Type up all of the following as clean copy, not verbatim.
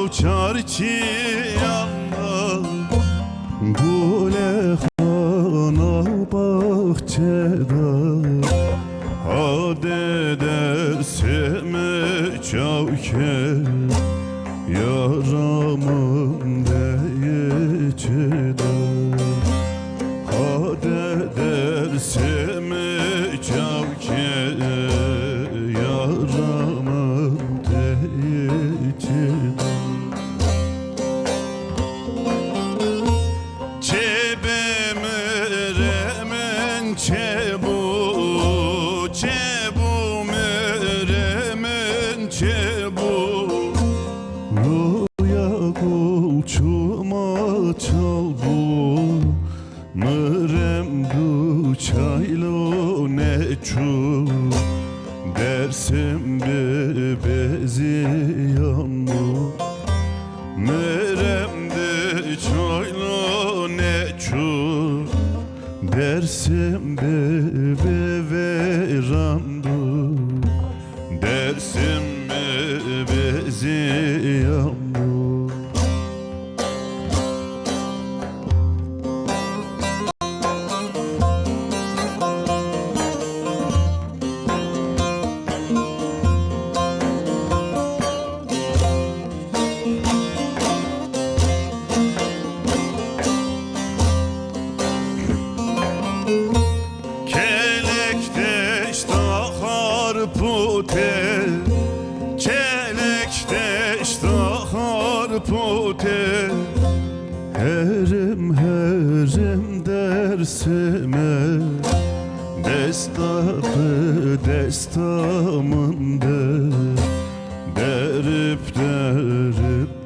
çarçıyanda Gülehana bahçede Hade dersime çavke Yaramın değişide Hade dersime çavke Yaramın değişide Dersim bebeziyan bu Meremde çayla ne çur Dersim bebe verandu Dersim bebeziyan bu Pote Herim dersime Destabı destamında Derip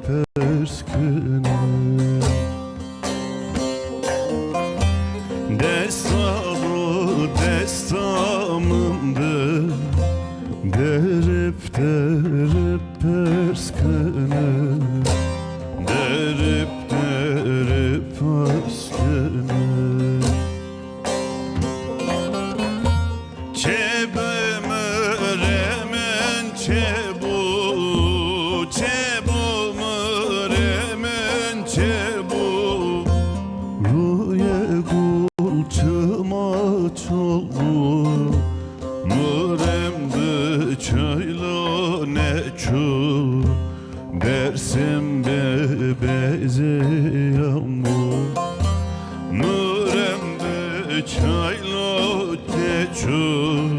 perskine Destabı destamında Derip perskine Derip askene Çebeme remen çebu Çebumu remen çebu Ruye gulçıma çolu Müremde çayla ne çul Dersim bebeziyan bu Nuremde çayla geçur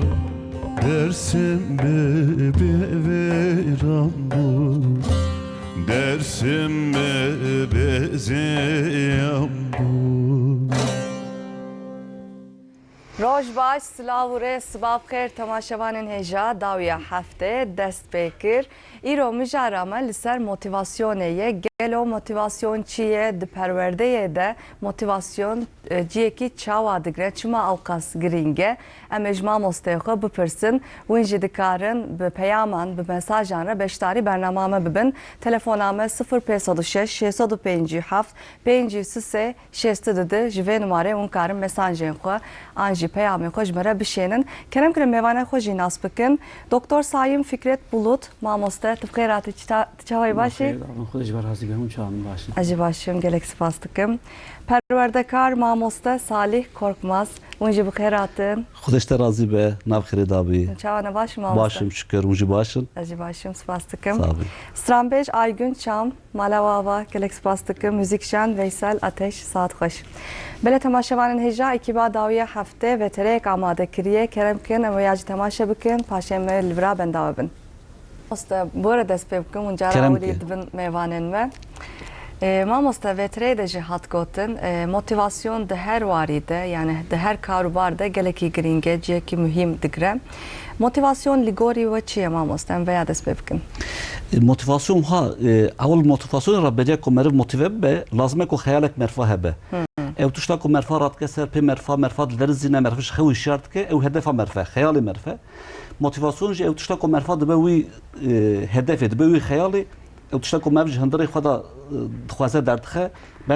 Dersim bebe veran bu Dersim bebeziyan bu روش باش سلاو ره سباب خیر تماشاوانین هجا داویا هفته دست بکر ایرو مجارامه لسر موتیواسیونه گلو موتیواسیون چیه د پرورده ده موتیواسیون جیه کی چاوا دگره چما اوقاس گرینگه ام اجماع مستیقه بپرسن وینجی دکارن به پیامان به مساجان را beştari برنامه ببن تلفونامه 0506 657 533 6 جوه نماره اون کارن مساجن خو anji peyami hojmara bişenin kerem kerem mevane hoji nas bikin Doktor Sayın Fikret Bulut mamoste tıfkayratı çavay başı Hoş var hazi behum çağın başı acı başım gelek sıfastıkım Perverdekar mamoste Salih Korkmaz unji bıkhayratın Hoş razı be navkhiri dabi çavana başım mamoste başım şükür unji başın acı başım sıfastıkım sağ ol Strambej Aygün Çam Malavava gelek sıfastıkım müzikşen Veysel Ateş Saat hoş Bele temaşavanın heja ekiba dawiye hafte ve terek amade kiriye kerem kin ama yacı temaşa bikin paşeme livra ben davabın. Mosta bu arada spebkim uncara uli dibin mevanen me. Ma mosta ve terede cihat gotin motivasyon de her varide yani de her karubarda geleki gringe ki mühim digre. Motivasyon ligori ve çiye ma mosta veya da spebkim. Motivasyon ha اول motivasyon rabbeja ko merv motive be lazım ko hayalek merfa hebe. Ev tuşta ko merfa rat keser pe merfa dleri zine merfa xew şart ke ev hedefa merfa hayali merfa. Motivasyon ev tuşta ko merfa de be hedef de be hayali ev tuşta ko merv hendari xada xwaze derdxe be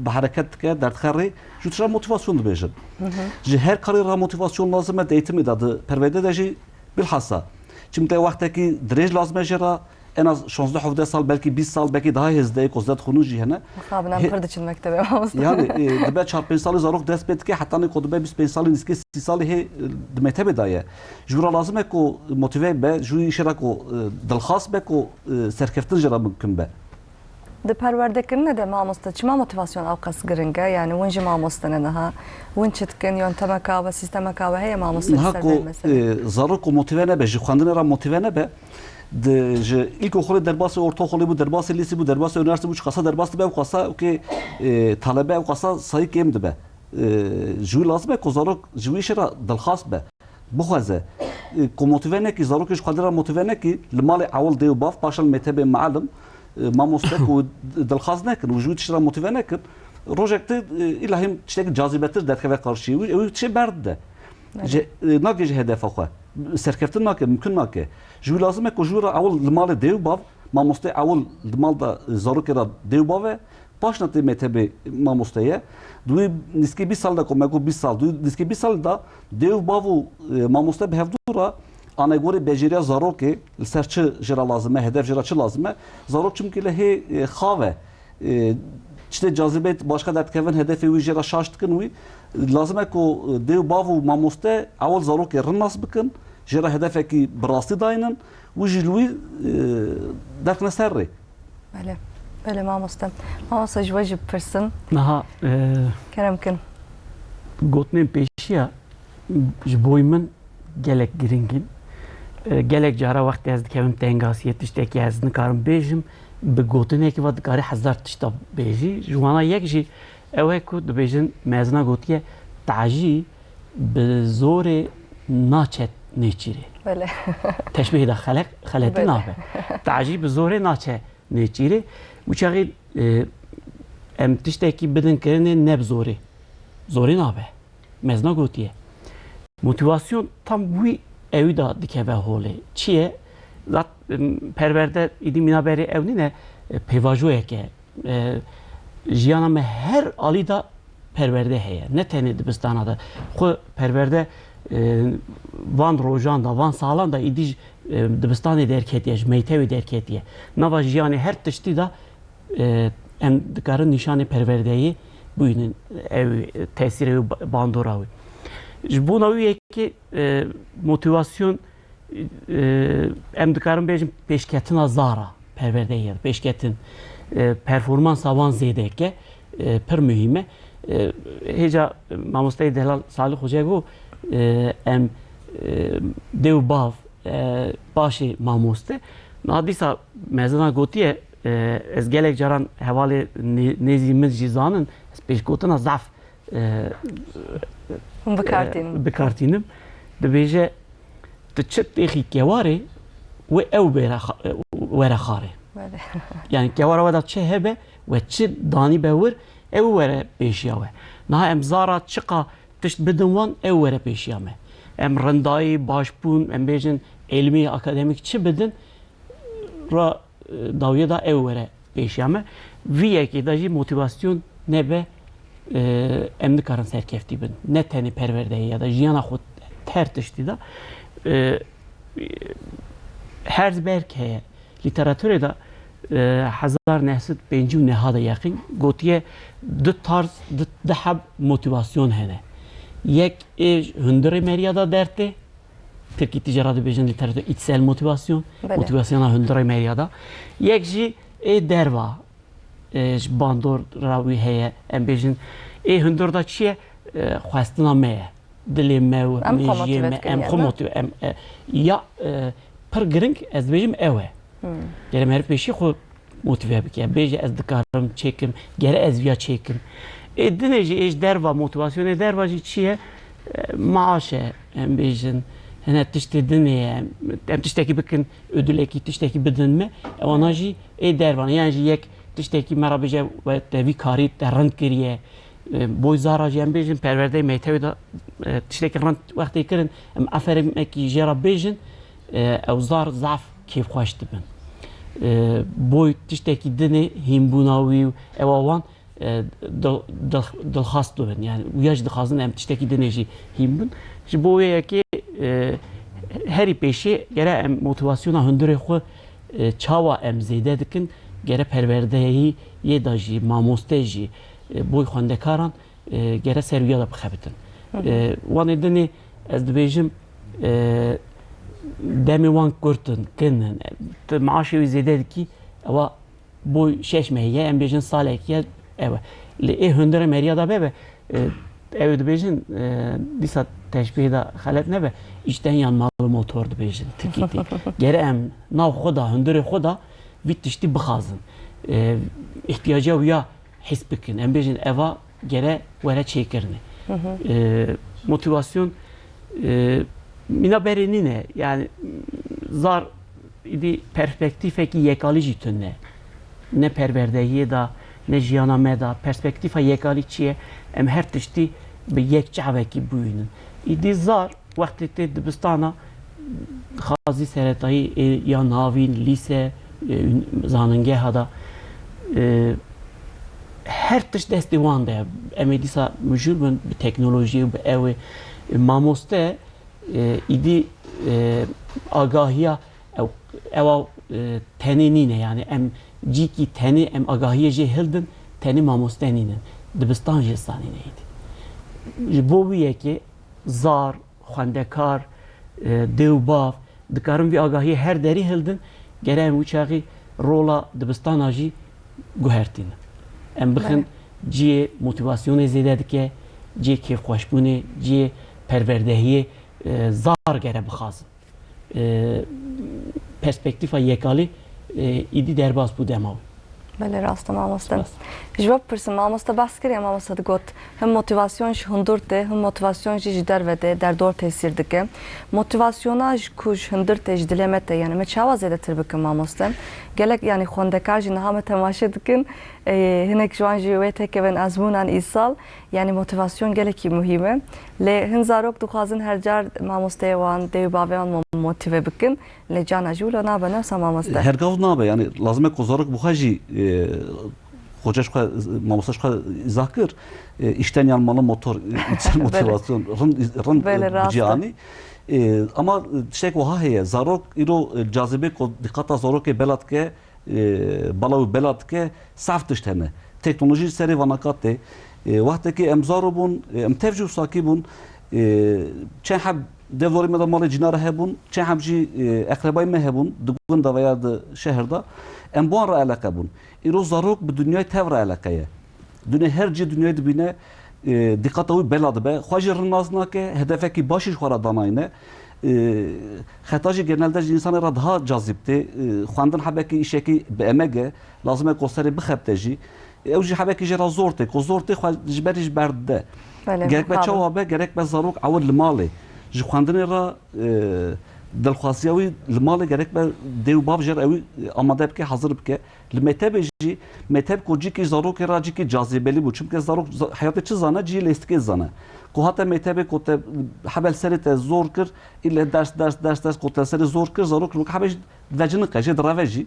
hareket ke derdxari ju tuşta motivasyon de bejin. Ji her karira motivasyon lazım eğitim edadı pervede de ji bilhassa. Şimdi vaktaki direj lazım ejra en az 16-17 sal belki 20 sal belki daha hezde kozdat khunu jihne مخابنا مقرد için mektebe mamostan. yani dibe 4-5 salı zarok dest bet ki hatta ne kodu be 25 salı niske 30 salı he dmete daye jura lazım ek o motive be ju işra ko dil khas be ko serkeftin jara mümkün be د پروردهکردن د مامۆستا چما موتیڤاسیۆن ئەو قەس گرنگە یعنی ونجی مامۆستانە نەها ون چتکن یۆن تەمەکاوە سیستەمەکاوە هەیە مامۆستا نهاكو zarok o motive ne be ji xwandinê ra motive ne be ji îlkoxulê derbasê ortoxulê bû derbasê lîsî bû derbasê üniversite bû çi qasa derbas dibe ew qasa wekê talebe ew qasa sayî kêm dibe ji wî lazim e ku zarok ji wî îşê ra dilxas be bixweze ku motive nekî zarokê ji xwandinê ra motive nekî li malê ewil dê û bav paşan metebê meelim mamostek û dilxaz nekin û ji wî tişra motive nekin rojek te îlahîm tiştekî cazibetir derkeve qarşî ew tişê berdide nake ji hedefa xwe serkeftin nake mümkün nake ji wî lazim e ku ji wî ra ewil li malê dê û bav mamoste ewil li mal da zarokê ra dê û bavê paşna tê metebê mamosteye duî nîskî 20 sal da ku me got 20 sal duî nîskî 20 sal da dê û bav û mamoste bi hevdû ra anegorê beceriya zarokê li ser çi jira lazim e hedef jira çi lazim e zarok çimkî li hê xav e çitê cazibê başka derdikevin hedefê wî jira şaş dikin wî lazim e ku dê û bav û mamoste ewil zarokê rin bikin jira hedefekî bi rastî dayînin wî jî li wî derkine ser rê بله بله مامۆستا مامۆستا ji we jî bipirsin Niha kerem kin gotinên pêşiya ji boî min gelek giringin. Gelek cara wextê ez dikevim tengasiyê tiştekî ez nikarim bêjim bi gotinekî ve dikarî hezar tişta bêjî. Ji wana yek jî ew e ku dibêjin mezina gotiye tacî bi zorê naçe nêçîrê. bele Teşbihê de xeletî Bele. nabe. Tacî bi zorê naçe nêçîrê. Û çaxî em tiştekî bidin kirinê ne bi zorê. Zorê nabe. Mezina gotiye. Motivasyon tam wî ew da dikeve holê. Çi ye? Zat perverde îdî mînaberê ew nîne pêvajoyek e. Jiyana me her alî da perverde heye. Ne tenê dibistana da. Xwe perverde van rojan da van salan da îdî dibistanê derketiye, ji meytevê derketiye. Nava jiyanê her tiştî da em dikarin nîşanê perverdeyê bûyînin ew tesîrê wî bandora wî. Ji bona wî yekê motivasyon em dikarin bêjin pêşketina zara perverdeyê pêşketin performansa wan zêdeke pir mühîm e. Hêja mamosteyê Delal Salî Xwecê got em dê û bav başê mamoste niha dîsa mezina gotiye ez gelek caran hevalê nêzî min jî zanin ez pêşgotina zaf hûn bikartînin bikartînim dibêje tu çi têxî kewarê wê ew were xarê bele yani kewara we da çi hebe ve çi danî be wir ew were pêşiya we niha em zara çiqa tişt bidin wan ew were pêşiya me em rindayî başbûn em bêjin elmî akademîk çi bidin ra dawiye da ew were pêşiya me vî yekê da jî motivasyon nebe em dikarin serkeftî bin ne tenê perwerdeyê ya da jiyana xwe her tiştî da herz berk heye lîteratûrê da 1905 neha da yaqîn gotiye du tarz du heb motivasyon hene yek hundirê meriya da dertê Tirkî tîjara dibêjin lîteratûrê içsel motivasyon motivasyona hundirê meriya da yek jî derva ji bandor ra wî heye em bêjin hundir da çi ye xwestina me ye dilê me û nêjiyê me em xwe motive em ya pir giring ez dibêjim ew e gerek herî pêşî xwe motive bike bêje ez dikarim çêkim gere ez viya çêkim dinê jî ji derva motivasyonê derva jî çi ye maaş e em bêjin hene tiştê dinê ye em tiştekî bikin ödülekî tiştekî bidin me ewana jî dervan yani jî yek tiştekî me ra bêje we te vî karî te rind kiriye boy zara jî em bêjin perwerdeyê meytevê da tiştekî rind wextê kirin em eferîmekî jê ra bêjin ew zar zaf kêfxweş dibin boy tiştekî dinê hînbûna wî ewa wan dilxas dibin yani wiya jî dixwazin em tiştekî dinê jî hîn bin ji bo wê yekê herî pêşî gere em motivasyona hundirê xwe çawa em zêde dikin gere perwerdeyî yê da jî mamoste jî boy xwendekaran gere serwiya da bixebitin. Wanê dinê ez dibêjim demê wan kurtin kinin tu maaşê wî zêde dikî ewa boy 6 mehîye em bêjin salekiye ew li ê hundirê meriya da bebe ew dibêjin dîsa teşbihê da xelet nebe îşten yanmalı motor dibêjin tikî gere em nav xwe da hundirê xwe da vî tiştî bixazin ihtiyaca wî ya his bikin em bêjin eva gere were çêkirine motivasyon mina berê ne yani zar îdî perspektîfekî yekalî jî tune ne perwerdeyiyê da ne jiyana me da perspektîfa yekalî çi ye em her tiştî bi yek çavekî bûyînin îdî zar wextê tê dibistana xazî seretayî ya navîn lîse zanîngeha da her tişt destê wan de ye em ê dîsa mijûl bin bi teknolojiyê bi ew mamoste îdî agahiya ewa tenê nîne yani em cîkî tenê em agahiyê jê hildin tenê mamoste nînin dibistan jê sanîne îdî ji bo wî yekê zar xwendekar dêwbav dikarin vî agahiyê her derî hildin gere em wî çaxî rola dibistana jî guhertînin em bixin ciyê motivasyonê zêde dike ciyê kêfxweşbûnê ciyê perwerdehiyê zar gere bixazin perspektîfa yekalî îdî derbas bû dema wî. Belê rast e mamoste. Ji we bipirsim mamoste behs kiriye mamoste digot him motivasyon ji hundir tê him motivasyon jî ji derve tê derdor têsîr dike. Motivasyona ji ku ji hundir tê ji dilê me tê yani me çawa zêdetir bikin mamoste. Gelek yani xwendekar jî niha me temaşe dikin hinek ji wan jî wê tekevin ezmûnan îsal yani motivasyon gelekî muhîm e. Lê hin zarok dixwazin her car mamosteyê wan dêwbavê wan motive bikin lê cana jî wilo nabe ne wisa mamoste. Hergav nabe yani lazım e ku zarok buxa jî hoca xwe mamosta xwe izah kir işten yanmalı motor içsel motivasyon rın cihanî ama tiştek wiha heye zarok îro cazibê ku diqata zarokê bela dike bala wî bela dike saf tişt hene teknolojî serê vanakat tê wextekî em zaro bûn em tev jî wisa bûn çend heb devlorê me da malê cînare hebûn çend heb jî eqrebayê me hebûn di gunda veya di şehirda em wan re eleqe bûn îro zarok bi dunyayê tev re eleqe ye dunê her cî dunyayê dibîne diqata wî bela dibe xwe jî rinaz nake hedefekî başî ji xwe re danayîne xeta jî genelde ji însanê re daha cazîb tê xwendin hebekî îşekî bi emek e lazim e ku serê bixebite jî ew jî hebekî jê re zor tê ku zor tê xwe ji berî ji ber dide gerek be çawa be gerek be zarok ewil li malê ji xwendinê re dilxwaziya wî li malê gerek be dêwbav jê re ew amade bike hazir bike li mektebê jî mekteb ku cîkî zarokê re cîkî cazibelî bû çimkî zarok hayatê çi zane cî lêstikê zane ku hate mektebê ku te hebel serê te zor kir île ders ku te serê zor kir zarok hebê jî veciniqe jê direve jî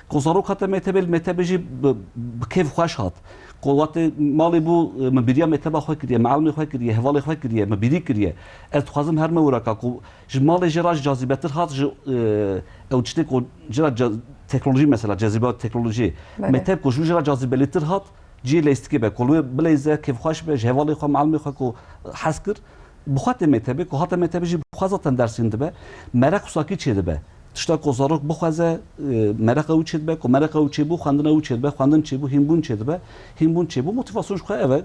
ku zarok hate mektebê jî bi kêf xweş hat ku watê malê bû min bîriya mekteba xwe kiriye mealmê xwe kiriye hevalê xwe kiriye min bîrî kiriye ez dixwazim her me wira ku ji malê jê re cazibetir hat ji ew tiştê ku jî re teknolojî mesela cazibe teknolojî mekteb ku jî re cazibelîtir hat cî lêstikê be ku wê bilêze kêfxweş be ji hevalê xwe mealmê xwe ku hes kir bi xwe tê mektebê ku hate mektebê jî bi xwe zaten dersîn dibe merek wisa kî çê dibe tişta ku zarok bixweze mereqa wî çê dibe ku mereqa wî çêbû xwendina wî çê dibe xwendin çêbû hînbûn çê dibe hînbûn çêbû motivasyon ji xwe ev e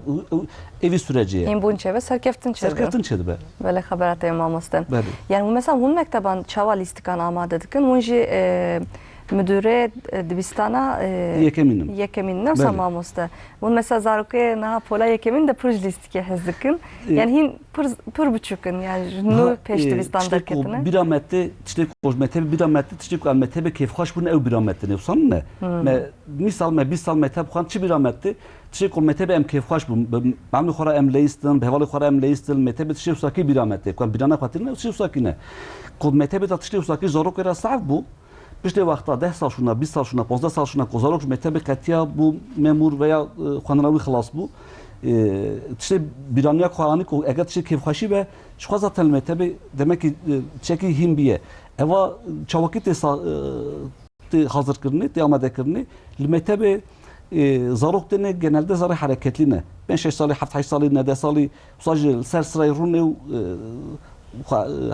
evî sürecê ye hînbûn çê ve serkeftin çê dibe belê xeberat tê mamoste yani mesela hûn mekteban çawa lîstikan amade dikin hûn jî müdüre dibistana yekemîn ne wisa mamoste hûn mesela zarokê niha pola yekemîn de pir ji lîstikê hez dikin yani hîn pir biçûk in yani nû pêş dibistan derketine bîra metê tiştê ku mektebê bîra metê tiştê ku em mektebê kêfxweş bûn ew bîra metê ne wisa ne me 20 sal me 20 sal mekteb xwand çi bîra metê tiştê ku mektebê em kêfxweş bûn mealmê xwe re em lêstin bi hevalê xwe re em lêstin mektebê tiştê wisa kî bîra metê ku em bîra nexwetirîne tiştê wisa kî ne ku mektebê da tiştê wisa kî zarokê re sav bû piştê wexta 10 sal şûna 20 sal şûna 15 sal şûna ku zarok ji mektebê qetiya bû memûr veya xwendina wî xilas bû tiştê bîraniya ku anî ku eger tiştê kêfxweşî be ji xwe zaten li mektebê demekî tişekî hîn bîye eva çawakî tê tı hazır kırını, tı amade kırını. Lmetebe zarok dene genelde zarı hareketli ne. Ben 6 salı, 7 salı, 9 salı sadece ser sırayı rune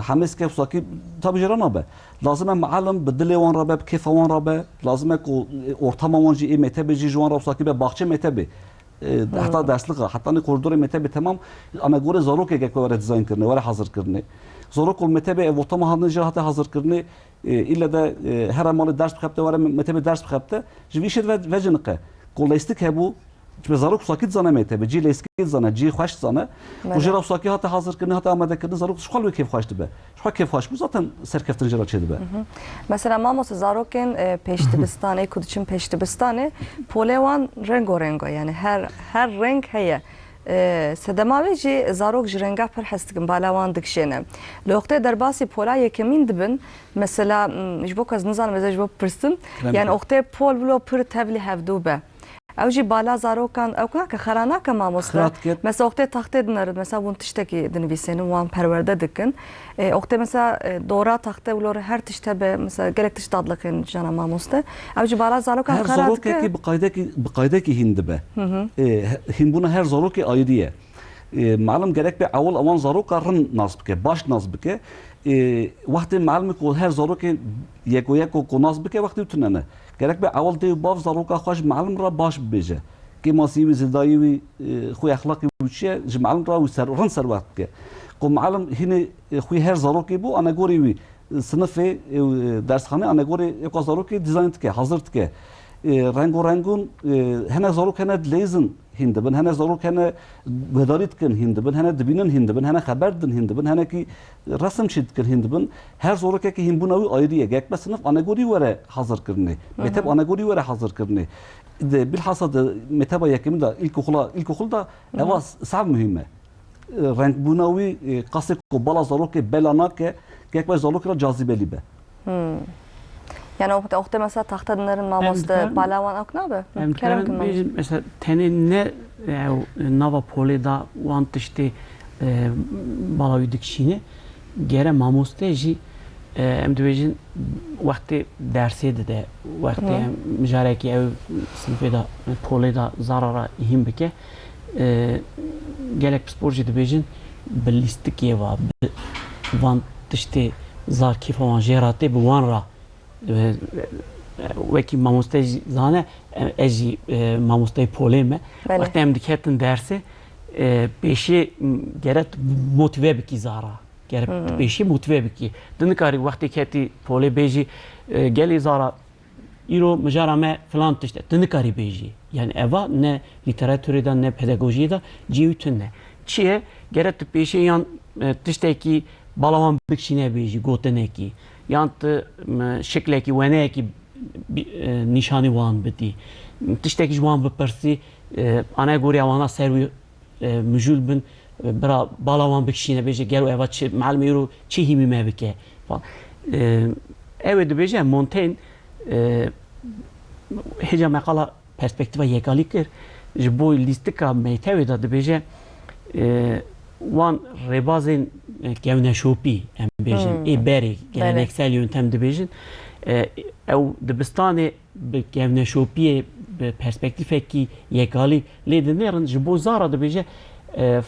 حماس كيف صاكي tabi جرانا به لازم معلم بدل وان ربه كيف وان ربه لازم كو ortama وان جي متابه جي جوان رب صاكي به باخچه متابه حتى derslik hatta ne koridor metabe tamam ama göre zarok ege ko dizayn kırne var hazır kırne zarok ol metabe ev ortama hanıca hatta hazır kırne illa da her amalı ders bıkapta var metabe ders bıkapta jivişet ve jınqe kolayistik hebu به زاروک ساکت زنه میته جی لیسکی زنه جی خوش زنه و جرا ساکی هات حاضر کنه هات آماده کنه زاروک شخال و کیف خوش به شخال کیف خوش zaten serkeftin jara çedi be Mesela mamos zaroken peştibistane kudiçin peştibistane polevan rengo yani her renk heye sedemavi ji zarok ji renga per hestikin balavan dikşene lokte derbasi pola yekemin dibin mesela jbo kaz nizan mesela jbo pirstin yani okte pol blo pir tevli hevdube اوجی بالا زاروکان او که خرانه که ماموسته مثلا وقتی تخته دنرد مثلا اون تشتکی دنویسین وان پرورده دکن وقتی مثلا دورا تخته ولور هر تشته به مثلا گلک تشت دادلکن جانا ماموسته اوجی بالا زاروکان her خرات zarok ki bqaydaki hindi be hin buna her zaroki ayrıye malum gerek be avul avan zarok rın nasb ke baş nasb ke وقتی معلومه که هر زاروکی یک و کناز بکه وقتی توننه gerek be اول دیو باف زاروکا خوش معلوم را باش بیجه که ماسیوی زدایوی خوی اخلاقی بچه ج معلوم را وسر رن سر وقت که کو معلوم هنی خوی هر زاروکی بو انا گوری وی sınıf dershane ana göre یک زاروکی دیزاین که hazır که رنگ و رنگون هنه زاروک هنه لیزن هنده بن هنه زاروک هنه گداریت کن هنده بن هنه دبینن هنده بن هنه خبر دن هنده بن هنه کی رسم شید کن هنده بن her زاروک که هن بناوی ayrıya گک بس sınıf ana göre vere hazır kırne metep ana göre vere hazır kırne de bilhassa meteba yakimi da ilkokulda eva sav mühimme renk bunavi qasik ko bala زاروک belana ke gek bas زاروک را cazibeli be Yani okte mesela tahta dinlerin mamoste balavan aknabe. Kerem mesela teni ne nava poleda want işte balayudik şine gere mamoste ji em dövejin vakti dersi de vakti müjareki ev sınıfda poleda zarara ihim bike gerek sporcu dövejin bellistik yeva want işte zar kifavan jerate bu vanra وکی ماموسته زانه ازی ماموسته پولمه وقتی هم دکتن درسه پیشی گرت موتیو بکی زارا گرت پیشی موتیو بکی دنکاری وقتی کتی پوله بیجی گلی زارا ایرو مجارمه فلان تشته دنکاری بیجی yani eva ne literatürden ne pedagojide civtünne çiye geret پیشی yan tişteki balavan bikşine بیجی goteneki yant şekleki weneki nişani wan biti tişteki jwan bipirsi ana gori avana servi müjül bin bra balavan bikşine beje gero eva malum euro çi himi mevke falan evet beje Montaigne heja makala perspektiva yekalikir bu listika meytevi da beje wan rebazin gevneşopi em bejin beri geleneksel yöntem de bejin ev dibistane bi gevneşopiye bi perspektifeki yekali lede nerin ji bo zara de beje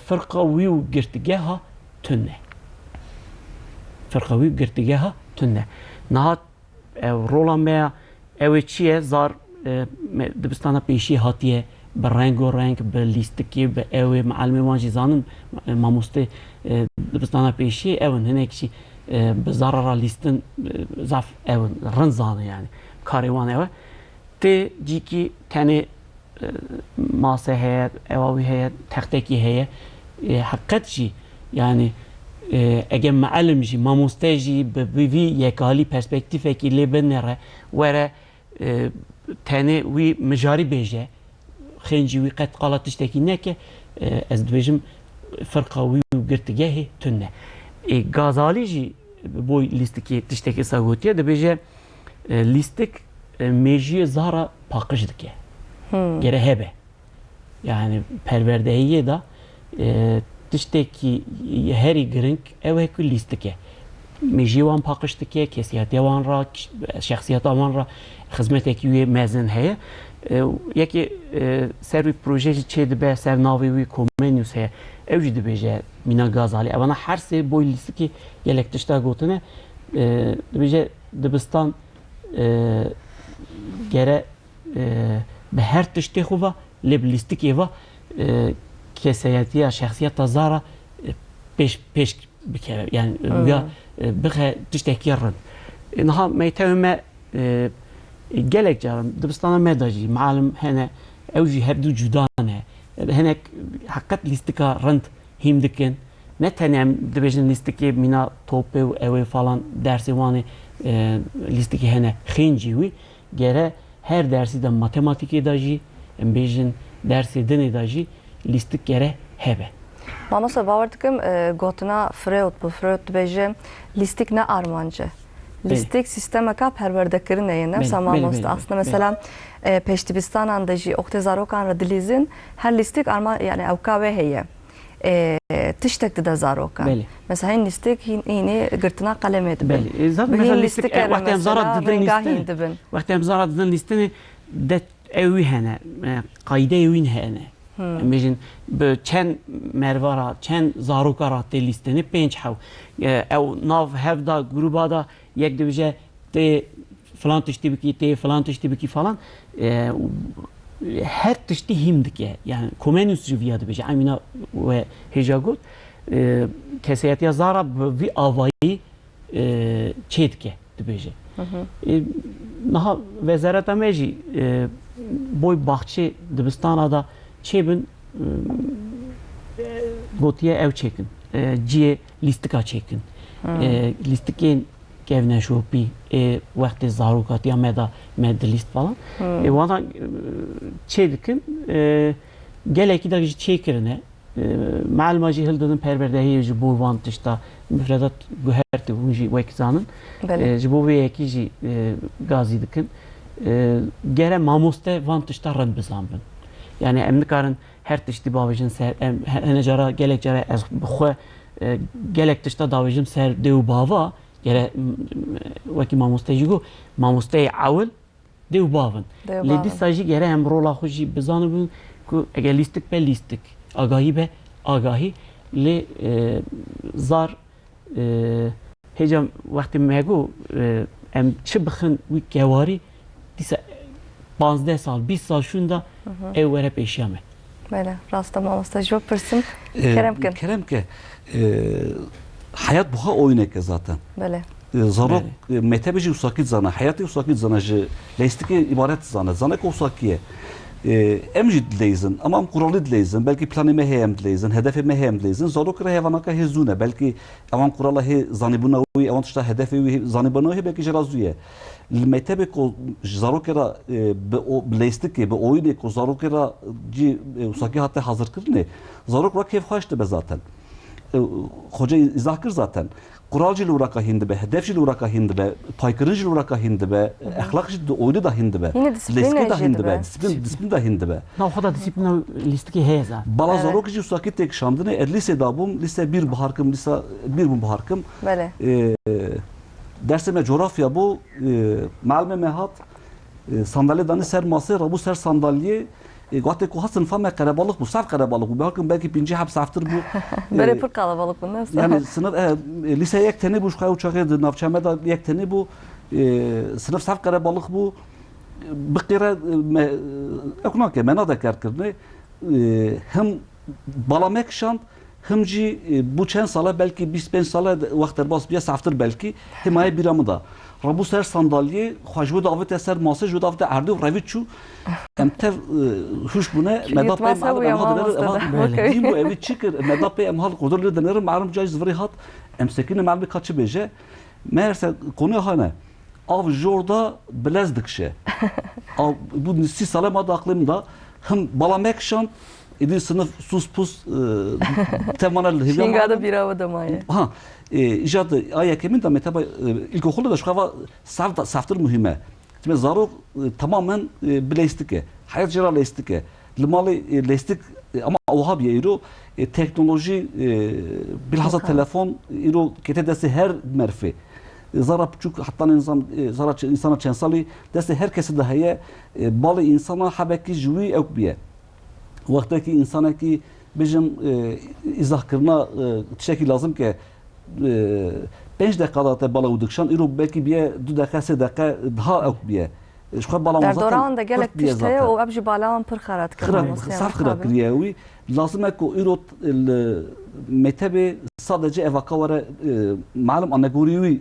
firqa wî û girtigeha tune firqa wî girtigeha tune nahat ev rola me ev çiye zar dibistana peşî hatiye برنگ به لیستکی به اوی معلم وانجی زانن ماموسته دبستانا پیشی اون هنگی به ضرر لیستن زاف اون رنزانه yani کاریوان اوه تی جی کی تنی ماسه هست اوی هست تختکی هست حقیقت جی yani اگه معلم جی ماموسته جی به وی یکالی پرسپکتیف کی لبنره وره تنی وی مجاری بیجه خنجي وقت قالت تشتكي نك از دوجم فرقه وي وقرتجاهي تنه غازالي جي بوي ليستكي تشتكي ساغوتيا دبيجه ليستك ميجي زارا باقجدك gere hebe yani perverdehiye da tişteki heri grink ev hekü listike میجیوان پاکشت که کسیت یوان را شخصیت آن را خدمت کی مزن هست یکی سری پروژه چه دبه سر ناوی کمونیوس هست اوجد بیشه مینا گازالی اما هر سه بوی لیستی که یلکتشتا گوتنه بیشه دبستان گره به هر تشتی خوبه لب لیستی که و کسیتی شخصیت زارا پیش بکره یعنی یا بخه تشتی کردن اینها میتونه gelek canım dibistana medajı malum hene evji hebdu cudane hene hakikat listika rent himdikin ne tenem dibejin listiki mina tope evi falan dersi vani listiki hene xinci gere her dersi de matematik edajı embejin dersi din edajı listik gere hebe Mamasa bavardıkım gotuna Freud bu Freud beje listik ne armancı listik sisteme ka perverdekirin eyine samamost aslında mesela peştibistan andajı oktezarokan radilizin her listik arma yani avkave heye tiştekti de zarokan mesela hin listik yine gırtına kalem edibin zaten mesela listik vaktem zarat dedin listini vaktem zarat dedin listini de evi hene kaide evin hene Mecin çen mervara, çen zarukara te listeni penç hav. Ev nav hevda gruba da yek dövece te falan tişti biki te falan tişti biki falan her tişti himdike yani komenius jiviya dövece amina ve hejagut kesiyetiya zara vi avayı çetke dövece. Naha vezareta meji boy bahçe dibistana da çebin gotiye ev çekin, ciye listika çekin, listikin kevne şopi, vakti zarukat ya med list falan. Vana çedikin, geleki de çekirine, malmacı hıldının perverdeyi bu vantışta müfredat güherti bunji vekizanın, bu ve ekici gazidikin, gere mamuste vantışta rad bizambın. Yani emnikarın her tişti bavajın ser hene jara gelek jara az xwe gelek tişta davajın ser dev bava gere vaki mamustejigo mamustey awil dev bavın ledi saji gere em rola xuji bizanibin ku eger listik be listik agahi be agahi le zar hecam vakti mego em çibxin wi kevari disa 15 sal 20 sal şunda ev vere peşyame. Böyle rastlama stajyer pırsın Keremkin. Keremke hayat buha oynek zaten. Böyle. Zarok metebeji usakit zana hayatı usakit zanajı lestiki ibaret zana zana ko usakiye emjid dileyizin ama kuralı dileyizin belki planime heyem dileyizin hedefe meheyem dileyizin zarok rehvanaka hezune belki avan kurala he zanibuna uy avan tuşta hedefe zanibuna he belki jerazuye المكتبة كو زاروكرا بلاستيكي بأويني كو زاروكرا جي وساكي حتى حاضر كرني زاروك را كيف خاشت بزاتن خوجا izah kır zaten kuralcı luraka hindi be hedefci luraka hindi be paykırıcı luraka hindi be ahlakcı oyunu da hindi be disiplin da hindi be disiplin da hindi be na xoda disiplin listiki heza bala zarokci usaki tek şamdını lise dabum lise bir baharkım lise bir bu baharkım böyle dersime coğrafya bu malme mehat sandalye dani ser masa rabu ser sandalye Gati ku hasın fame karabalık bu saf karabalık bu bakın belki pinci hap saftır bu böyle pır kalabalık bu nasıl yani sınıf lise yek tane bu şkay uçağı navçame da yek tane bu sınıf saf karabalık bu bıkıra ekuna ke mena da karkırne hem balamek şant hemci bu çen sala belki 25 sala vakter bas bir saftır belki himaye biramı da Rabu ser sandalye xwajbu davet eser masa ju davet erdi reviçu emtev huş bune medape mal emhad bu evi çıkır medape emhad qudurlu dener malum caiz vri hat emsekine mal kaçı beje meğerse konu hane av jorda bilezdikşe av bu si salama da aklımda hem balamek şan idi sınıf sus pus temanel hivya Şingada bir hava da maya. Ha icadı ayakemin de metaba ilkokulda da şu hava saftır mühime. Şimdi zarok tamamen bilestike. Hayat jera lestike. Limali lestik ama oha bir yero teknoloji bilhassa telefon iro kete desti her merfi zara küçük hatta zara insana çensali desti herkesi de heye balı insana habeki jüvi evbiye vaktaki insana ki bizim izah kırna çeki lazım ki 5 dakikada te balı udukşan iro belki bir 2 dakika 3 dakika daha evbiye şu balı در دوران ده گلک تشته و ابج بالام پر خرات خراب صار خراب كرياوي لازم اكو ايرو المكتبه sadece evakavara malum anagoriyi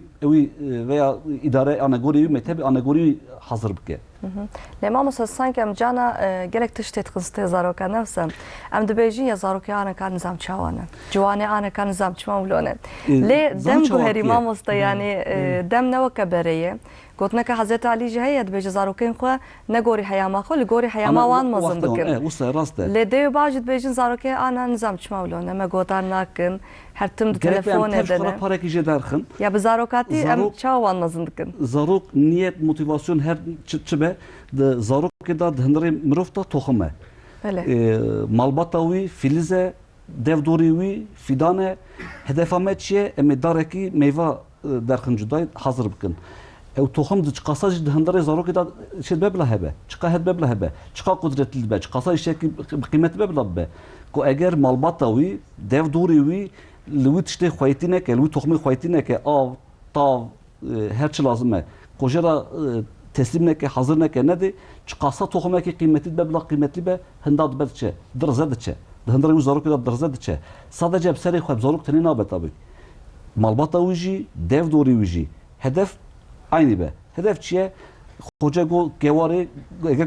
veya idare anagoriyi mektebi anagoriyi hazır bike. لما مثلا سانك ام جانا گلک تشته تخسته زاروکا نفسم ام دبیجی یا زاروکا انا کار نظام چوانه جوانه انا کار نظام چمولونه لی دم گهری ما مست یعنی دم نو کبریه گفتن که حضرت علی جهیت به زاروکین خو نگوری حیاما خو لگوری حیاما وان مزن بکن لی دیو باجد بیجن زاروکا انا نظام چمولونه ما گوتار ناکن هر تم تلفون edene. Para ki jedarxın. Ya bi zarokatî em çawan mezin dikin. Zarok niyet motivasyon her çibe de zarok ki da hindire mirov da toxum e. Malbata wî filize devdorî wî fidane hedefame çiye em dareki meyva derxin cudayê hazır bikin. Ew toxum di çıkasa jî di hindire zarokê da şey bebla hebe. Çıka hed bebla hebe. Çıka kudretli be. Çıkasa işekî kıymetli bebla be. Ku eger malbata wî devdorî wî لوی تشته خوایتی نکه لوی تخمی خوایتی نکه آب تاو هر چی لازمه کجرا تسلیم نکه hazır نکه نده çıkasa toxuma ki kıymetli be bla kıymetli be hında da çe drze de çe hında bu zarok da drze de çe sadece bseri xab zarok tani nabe tabi malbata uji dev dori uji hedef aynı be hedef çiye hoca go gewari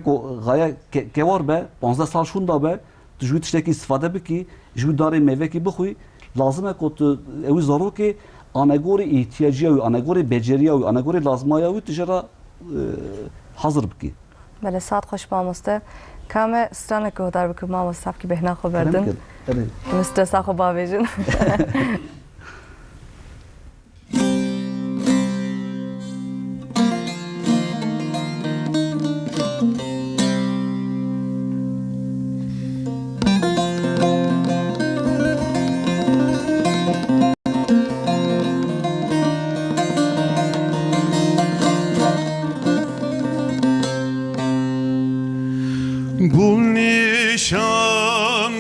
go gaya gewar be 15 sal şunda be tujui tişteki istifade be ki jui dare meyve ki bixuy lazım ek ot evi zarur ki anagori ihtiyacı ve anagori beceriye ve anagori lazmaya ve tijara hazır bki. Bele saat hoş mamuste. Kame strane ko dar bki mamus sab ki behna xo berdin. Mr. Sakho bavejin. Gul nişan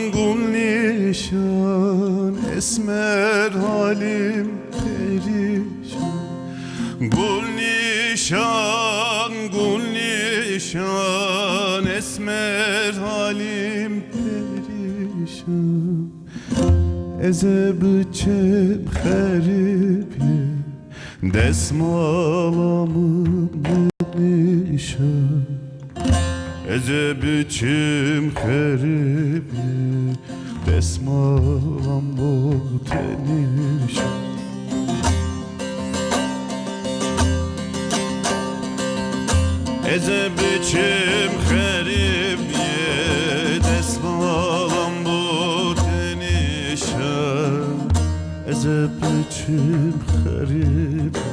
esmer halim perişan Gul nişan esmer halim perişan Eze bıçem xeribiye desmalamın nişan Eze biçim xeribi desmalam bu teniş Eze biçim xeribi desmalam bu teniş Eze biçim xeribi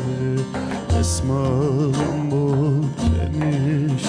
desmalam bu teniş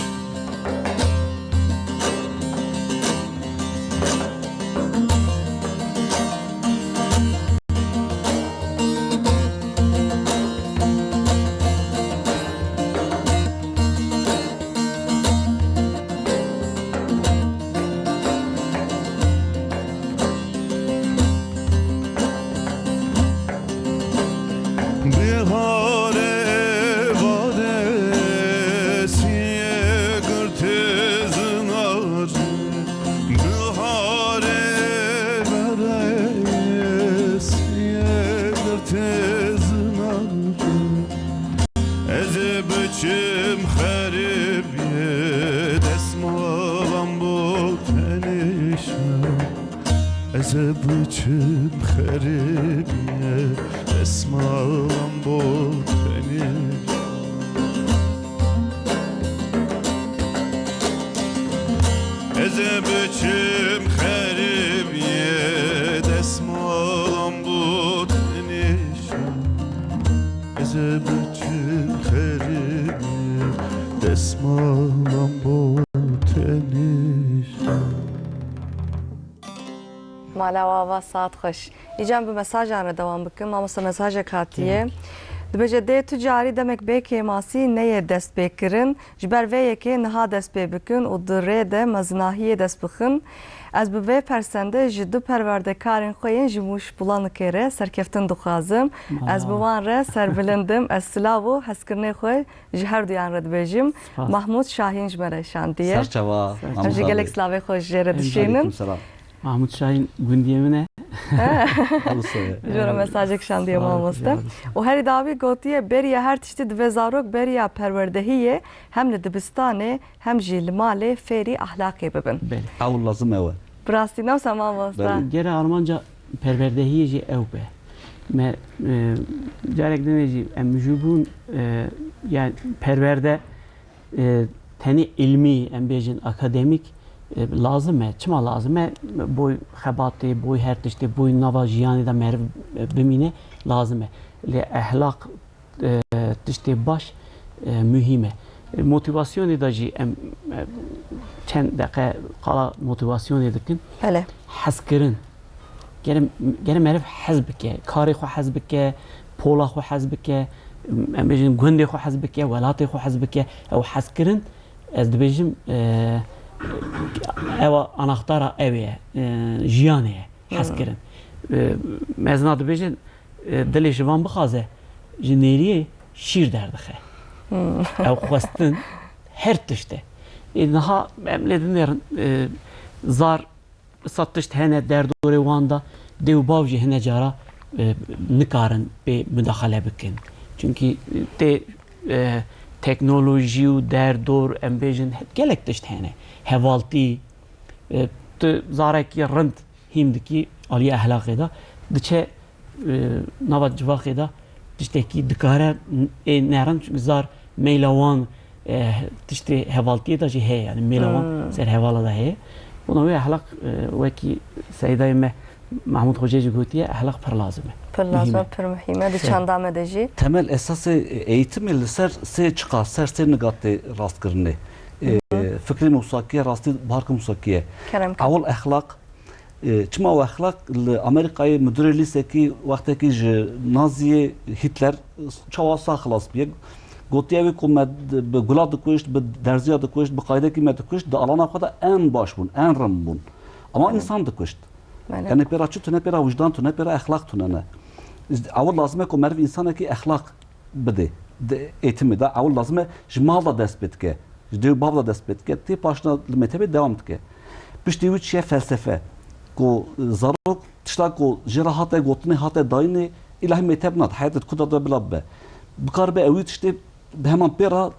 Eze bıçım xeribiye esmalam bu teniş Eze bıçım xeribiye desmalam bu teniş Eze bıçım xeribiye desmalam bu teniş مالا و ساعت خوش ایجان به مساج آن را دوام بکن ما مثلا مساج کاتیه دبجه ده تجاری دمک بیکی ماسی نه دست بکرن جبر وی که نه دست بکن و دره ده مزناهی دست بخن از به وی پرسنده جدو پرورده کارن خوین جموش بلان کره سرکفتن دخوازم از به وان را سربلندم از سلاو حسکرنه خوی جهر دیان رد بجیم محمود شاهین جمره شاندیه سرچوا امجی گلک سلاوی خوش جره دشینن محمود شاهین گوندیه منه جورا مساجک شاندیه ما مسته و هر داوی گوتیه بریه هر تشتی دوزاروک بریه پروردهیه هم لدبستانه هم جیل ماله فری اخلاقی ببن اول لازم اوه براستی نو سما مسته گره آلمانجا پروردهیه جی او به ما جارک دنه جی امجوبون yani perverde teni ilmi em bejin akademik lazım e çima lazım e boy xebati boy her tişte boy nava jiyani da merv bimine lazım e le ahlak tişte baş mühime motivasyonu da ji em çen dakika qala motivasyon edikin hele haskirin gene merv hezbike kari xo hezbike pola xo hezbike em bejin gundi xo hezbike welati xo hezbike ew haskirin ez dibêjim ewa anahtara eviye jiyanê hezkirin mezna dibêjin dilê ji van bixaze ji nêriyê şîr derdixe ew xwestin her tişte niha em lê dinêrin zar sa tişt hene derdorê wan da dê û bav jî hine cara nikarin pê müdaxale bikin çünkü tê teknoloji û derdor em bêjin gelek tişt hene hevaltî tu zarekî rind hîm dikî aliyê ehlaqê da diçe nava civakê da tiştekî dikare nerin çünkü zar meyla wan tiştê hevaltiyê da jî heye yani meyla wan ser hevala da heye buna wê ehlaq wekî Seydayê me Mahmud Hocê jî gotiye ehlaq pir lazim e pir lazim e pir mühim e di çanda me de jî temel esası eğitimê li ser sê çıqa ser sê nigatê rastkirinê fikri musakiye rastî barkı musakiye kerem awal ehlaq çima o ehlaq li Amerikayê müdürê lîsekî wextekî ji Naziyê Hitler çawa sa xilas biye gotiye wê ku me bi gula dikuşt bi derziya dikuşt bi qaydekî me dikuşt di alana xwe de en baş bûn en rim bûn ama insan dikuşt yani pêra çi tune pêra wijdan tune pêra ehlaq tune ne awal lazim e ku meriv însanekî ehlaq bide eğitimê de awal lazim e ji mal da dest pê dike ji dêw bav da dest pê dike tê paşna li mektebê dewam dike piştî wî çi ye felsefe ku zarok tişta ku jê re hate gotinê hate dayînê îlahî mekteb nat heyetê kuda da bila be bikar be ew wî tiştê bi heman pêra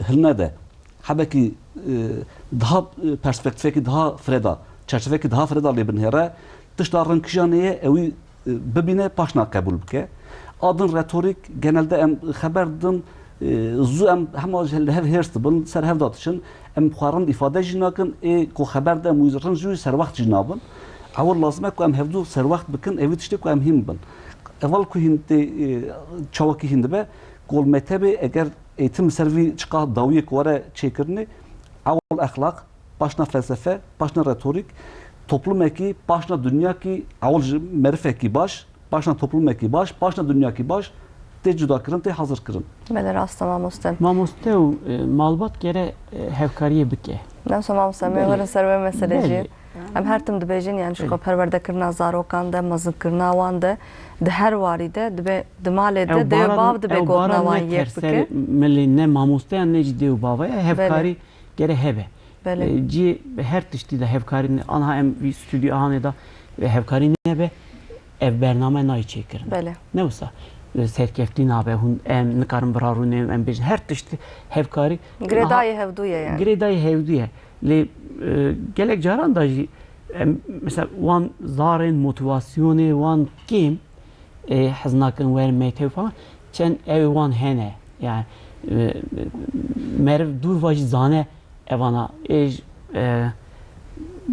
hilne de hebekî daha perspektifekî daha freda çerçevekî daha freda lê binêre tişta rênkijanê ew wî bibîne paşna qebûl bike adın retorik genelde em xeber din zû em hema li hev hêrs dibin ser hev da tişin em xwarin îfade jî nakin ku xeber de em wî jî serwext jî nabin awil lazim e ku em hevdû serwext bikin ev wî tiştê ku em hîn bin eval ku hîn tê çawekî hîn dibe gol mektebê eger eğitim ser vî çiqa dawiyê ku were çêkirinê awil exlaq paşna felsefe paşna retorik toplumekî paşna dünyakî awil ji merifekî baş paşna toplumekî baş paşna dünyakî baş tê cuda kirin tê hazir kirin bele rast mamoste mamoste û malbat gere hevkariyê bike nem so mamoste me werin ser ve mesele jî em her tim dibêjin yani şu perwerdekirina zarokan de mezinkirina wan de di her warî de dibe di malê de dêw bav dibe gotina wan yek bike milê ne mamosteyan ne jî dêw bavaya hevkarî gere hebe cî her tiştî de hevkarî anha em vî stüdyo anê da hevkarî nebe ev bername nayê çêkirin bele ne wisa serkeftî nabe hûn em nikarin bira rûnê em bêjin her tiştî hevkarî girêdayê hevdûye yani girêdayê hevdû ye lê gelek caran da jî mesela wan zarên motivasyonê wan kêm hez nakin werin mekteb falan çend ew wan hene yani meriv dûr va jî zane evana êj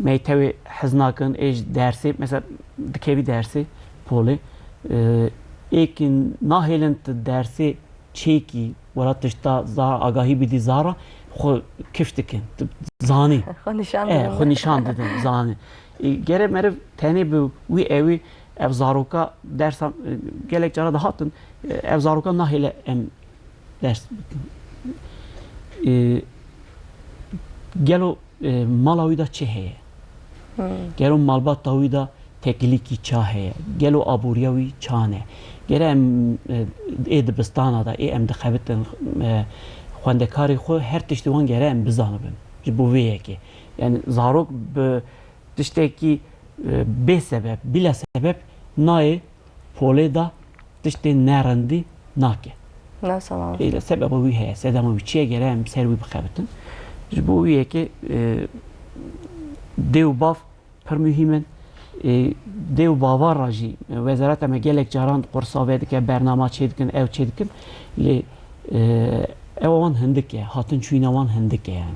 mektebê hez nakin êj dersê mesela dikevî dersê polê êkî nahêlin tu dersê çêkî wera tişta zar agahî bidî zara خو کف دکن زانی خو نشان خو نشان دادن زانی گره مرف تنی به وی اوی ev zaroka dersem gelek cara da hatın ev zaroka nahile em ders gelo Malawi da çe heye gelo malbat tawi da tekliki ça heye gelo aburiyawi çane gere em dibistana da em dixebitin xwendekarê xwe her tiştî wan gere em bizanibin ji bo vê yekê yani zarok bi tiştekî bê sebeb bila sebeb nayê polê da tiştê nerendî nake Nasıl ama? île sebeba wî heye sedema wî çiye gere em ser wî bixebitin ji bo wî yekê dê û bav pir mühîm in dê û bavar ra jî wezareta me gelek caran qorsavê dike bernama çê dikin ew çê dikin lê ew wan hindik e hatin çûyîna wan hindik e yani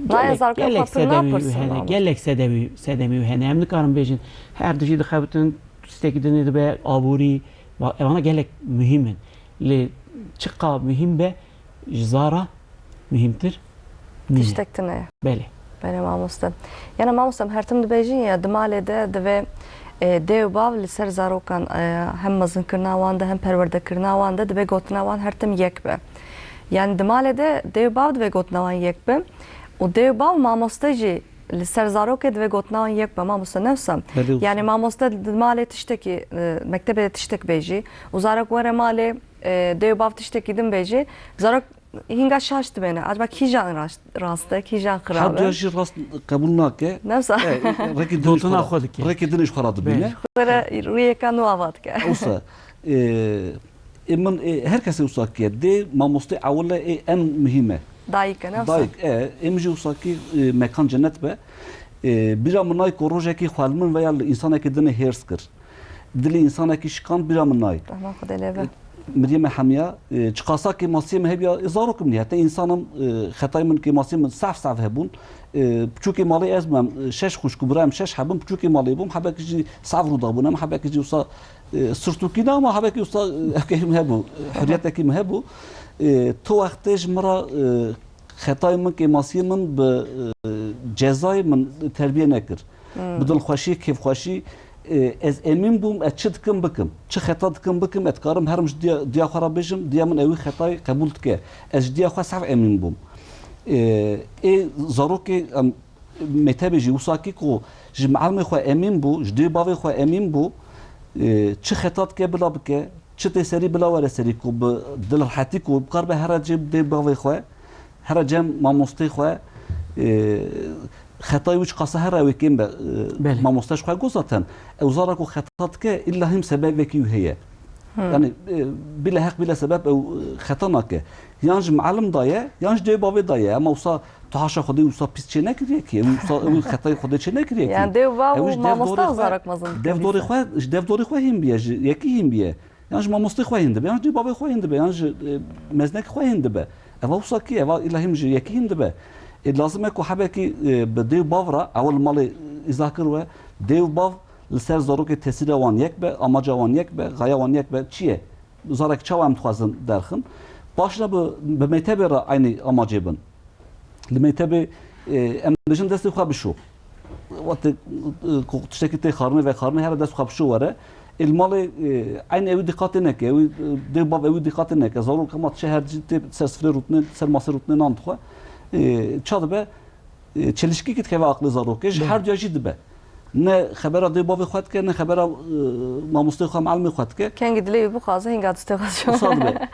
Nayê zarokên xwe pir napirsin ama. gelek sedemî wî hene em nikarin bêjin her dijî dixebitin stekî dinê dibe aborî evana gelek mühîm in lê çiqa mühîm be ji zara mühîmtir nîye Tiştek ne? belê Benim mamostam. Yani mamostam her tim dibêjin ya di malê de divê dê û bav li ser zarokan hem mezinkirina wan de hem perwerdekirina wan de divê gotina wan her tim yek be. Yani di malê de dê û bav divê gotina wan yek be û dê û bav mamoste jî li ser zarokê divê gotina wan yek be mamoste newsam. Yani mamoste di malê tiştekî mektebê de tiştek bêjî û zarok were malê dê û bav tiştekî din bêjî zarok hinga şaştı beni. Acaba kijan rastı, kijan her kırabı. cajî rast qebûl nake Nefsa. rekî Dotuna xwe dike. rekî dinê ji xwe re dibîne Böyle rüyeka nuavat ke. Wisa min her kesê wisa dê mamostê ewile em mühîm e Dayıka nefsa. dayık em jî wisa mekan cennet be bira min nayê ku rojekî xwelmin veya li însanekî dinê hêrs kir dilê însanekî şikan bira min nayê Rahman Kudeleve. Miryem Hemiya çiqasa ki masiyê min hebiya zarok min hete însanım xetayê min ki masiyê min sav hebûn piçûkê malê ez bim şeş xuşkubira em şeş hebûn piçûkê malê bûm hebekî jî sav rû dabûn em hebekî jî wisa sirtûkî ne ama hebekî wisa evkê min hebû hurriyetekî min hebû tu wextê ji min re xetayê min ki masiyê min bi cezayê min terbiye nekir bi dilxweşî kêfxweşî ez emin bûm ez çi dikim bikim çi xeta dikim bikim ez dikarim herim ji diya xwe re bêjim diya min ewî xetayê qebûl dike ez ji diya xwe sev emin bûm zarokê em mektebê jî wisa ku ji mealmê xwe emîn bû ji dê bavê xwe emîn bû çi xeta dike bila bike çi tê serî bila were serî ku bi dilrehetî ku bikar be here cê dê bavê xwe here cem mamostê xwe xetayê wî çiqasa here ew kêm be mamoste ji xwe got zaten ew zara ku xeta dike illa hîm sebebekî wî heye yani bila heq bila sebeb ew xeta nake yan ji mealim daye yan ji dê bavê daye ama wisa tu haşa xwedê wisa pîs çê nekiriye ki ew xetayê xwedê çê nekiriye ki Yani dev bavu mamosta zarak mazın. devdorê xwe ji devdorê xwe hîn biye ji yekî hîn biye yan ji mamostê xwe hîn dibe yan ji dê bavê xwe hîn dibe yan ji meznekê xwe hîn dibe eva wisa kî eva illa hîm ji yekî hîn dibe lazım e ku hebekî bi dê bav re ewil malê îza kir we dê bav li ser zarokê tesîra wan yek be amaca wan yek be gaya wan yek be çi ye zarek çawa em dixwazin derxin başna bi mektebê re aynî amacê bin li mektebê em dijin destê xwe bişo ku tiştekî tê xarinê ve xarinê here dest xwe bişo were malê aynı ew diqatê neke ew dê bav ew diqatê neke zarok hema çi her cî tê ser sifrê rûtinê ser masê rûtinê nan dixwe ça dibe çelişkî dikeve aqlê zarokê ji her duya jî dibe ne xebera dê bavê xwe dike ne xebera mamostê xwe mealmê xwe dike Kengi dileği bu kazı hinga tüstekasyon. wisa dibe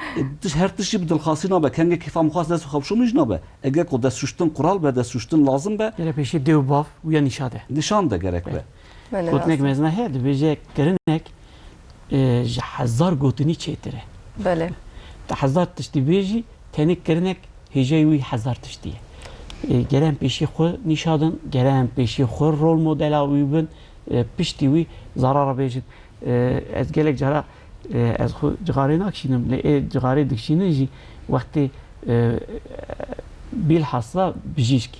her tiştî bi dilxasî nabe kengê kêfa mixwaz dest xwe bişo min jî nabe eger ku destşûştin kural be destşûştin lazım be gere pêşî dê û bav wîya nîşade nîşan de gerek be gotinek mezne heye dibêje kirinek ji hezar gotinî çêtir e Böyle. te hezar tiştî bêjî tenê kirinek hêjeyê wî hezar tiştî ye gerem pêşî xwe nîşadin gerem pêşî xwe rol modela wî bin piştî wî zarara bêjin ez gelek cara ez xwe cigarê nakişînim lê ê cigarê dikişînin jî wextê bilhassa bijîşk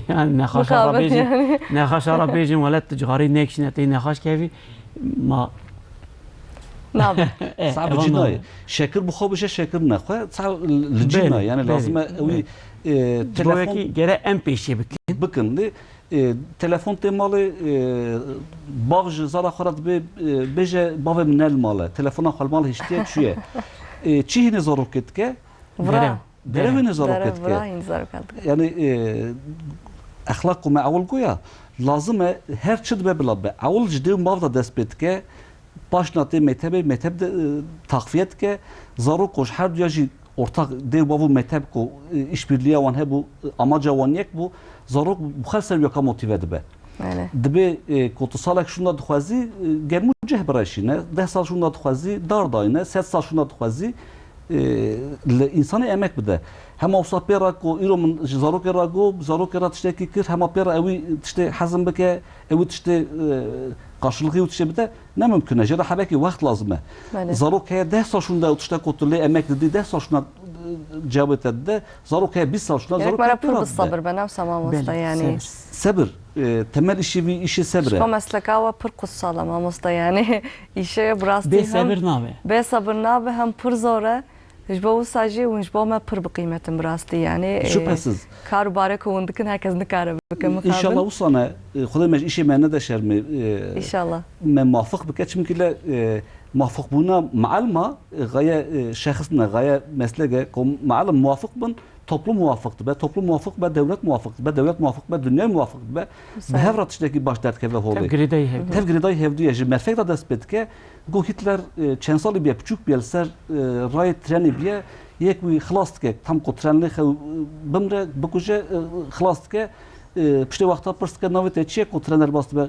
yani nexweşa ra bêjin nexweşa ra bêjin welet tu cigarê nekişîne tê nexweş kevî ma نابه صعب جناي شكر بخو بشه شكر نخوه صعب الجنا يعني لازم اوي تلفون تلفون گره ام پیشی بکن بكن لي تلفون تي مالي باغج زرا خرط بيجي بابا من المال تلفون خال مال هشتي شويه چی هنه زاروکت که برا دره هنه زاروکت برا که این زاروکت yani اخلاق ما اول گویا لازمه her çid be bila be اول جدی ماو da despet ke başnatı mektep de takviyet ke zarok her diyajı ortak dev bavu mektep ko işbirliği wan he bu amaca wan yek bu zarok bu xelser yoka motive dibe öyle dibe kotusalak şunda dixwazi germu cehbraşine 10 sal şunda dixwazi dar dayne 7 sal şunda dixwazi insanı emek bide hem awsa pera ko iro min zarok era go zarok era tişteki kir hem pera evi tişte hazm bike evi tişte karşılığı tişte bide ne mümkün ejder habeki vakt lazım öyle zarok he 10 sal şunda tişte kotule emek dedi 10 sal şunda cevap etti zarok he 1 sal şunda gerek zarok bana he pır bir sabır ben tamam usta yani sabır temel işi bir işi sabre şko mesleka ve pır kutsal ama usta yani işe biraz به صبر نامه به sabır nabe hem pır zora جبو ساجي ونجبو ما pır bir kıymetim براستی yani şüphesiz karubarı kovundukin herkes ne karı bakın İnşallah o sana خدا مش işi mene de şermi İnşallah من موافق بك çünkü le موافق buna معلمة غاية شخصنا غاية مسلكة كم معلم موافق بن toplum muvaffıktı be toplum muvaffık be devlet muvaffıktı be devlet muvaffık be dünya muvaffık be behevrat işteki baş dert keve holi تبگریدای هفته tevgiriday hevdi yaji merfek da despet ke go Hitler çen salı bir küçük bir ser ray treni bir yek bir xlast ke tam ko trenli bimre bukuje xlast ke pişte vakta pırst ke navet etçe ko trener bastı be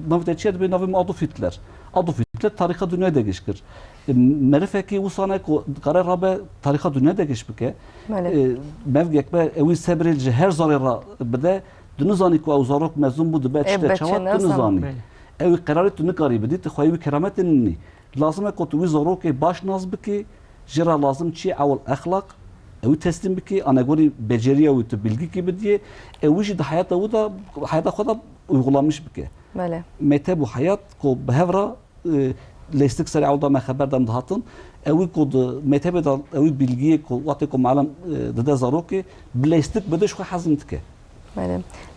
navet etçe be navim Adolf Hitler Adolf Hitler tariha dünyada geçkir merfeki usana ko karar rabe tariha dünyada geçbike mevgek be evi sebrilci her zarara bide dünüzani ko avzarok mezun budu be işte çavat dünüzani evi kararı tünü kari bidi tıxayi kerametinni lazım ko tu zarok baş naz biki jira lazım çi avul ahlak evi teslim biki anagori beceriye evi tu bilgi gibi diye evi jid hayata u da hayata khoda uygulamış biki mete bu hayat ko behevra leistik seri avda me haber dam dhatın evi kod mete da evi bilgiye ko waqti ko malam dede zaroki leistik bede şu hazm tike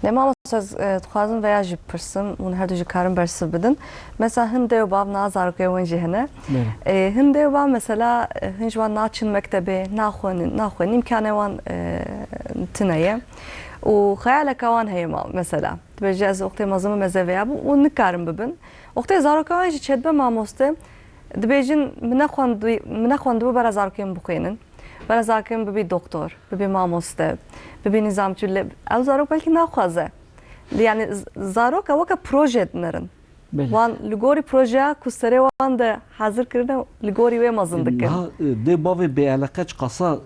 ne mama söz tuxazın veya jipırsın un her duju karın bersi bidin mesela hinde bav nazar ke wenji hene hinde bav mesela hinjwan naçın mektebi naxwen imkanı wan tinaye و خیال کوان هی ما مثلا توجه از وقتی مزمو مزویا و نکارم ببین وقتی زارو کوان چه چد به ما مسته دبیجن من خواندو برای زارکیم بخینن برای زارکیم ببی دکتر ببی ما مسته ببی نظامچی او زارو belki نخوازه yani زارو که وقت پروژه نرن وان لگوری پروژه کسری وان ده حاضر کردن لگوری و مزندک ha de bavê bealaqe çqasa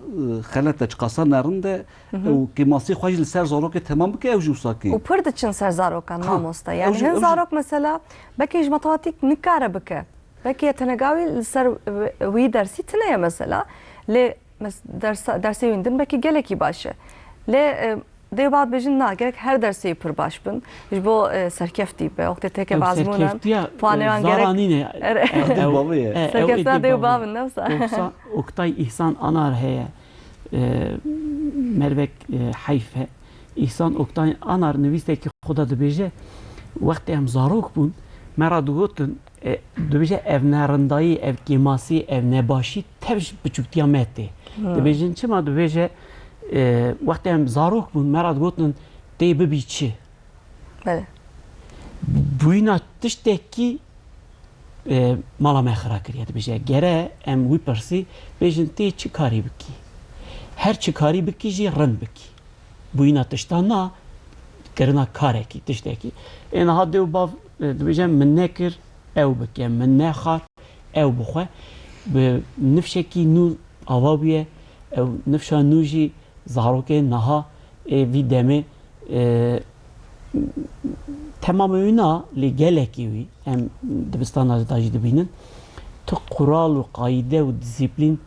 xelete çqasa nerinde û kêmasî xwe ji ser zarokê temam bike ew jî wisa û pir diçin ser zarokan mamosta yani hin zarok mesela belki ji matematik nikare bike belki yetenegavî li ser wî dersî tineye mesela lê dersê wî din belki gelekî baş e lê Dê bat bêjin na gerek her dersê pir baş bin ji bo serkeftî be wextê têke bazmûnan puaneyan gerek serkeftiya dê bavin nefsa Oktay İhsan Anar heye Mervek Hayfe İhsan Oktay Anar nivîsteki xuda dibêje wextê em zarok bûn me ra digotin dibêje ev nerindayî ev kêmasî ev nebaşî tev ji biçûktiya me tê dibêjin çima dibêje وقتی هم زاروک بود مرد گفتن دی ببی چی بوینا تشتکی مالا مخرا کریه بشه گره ام وی پرسی بیشن تی چی کاری بکی هر چی کاری بکی جی رن بکی بوینا تشتانا کرنا کاره کی تشتکی این ها دیو باف بشه من نکر او بکی من نخار او بخواه به نفشکی نو آوابیه او نفشا نوجی زاروکê niha vî demê temamê wî na lê gelekî wî em dibistana da jî dibînin tu qural û qayîde û disîplîn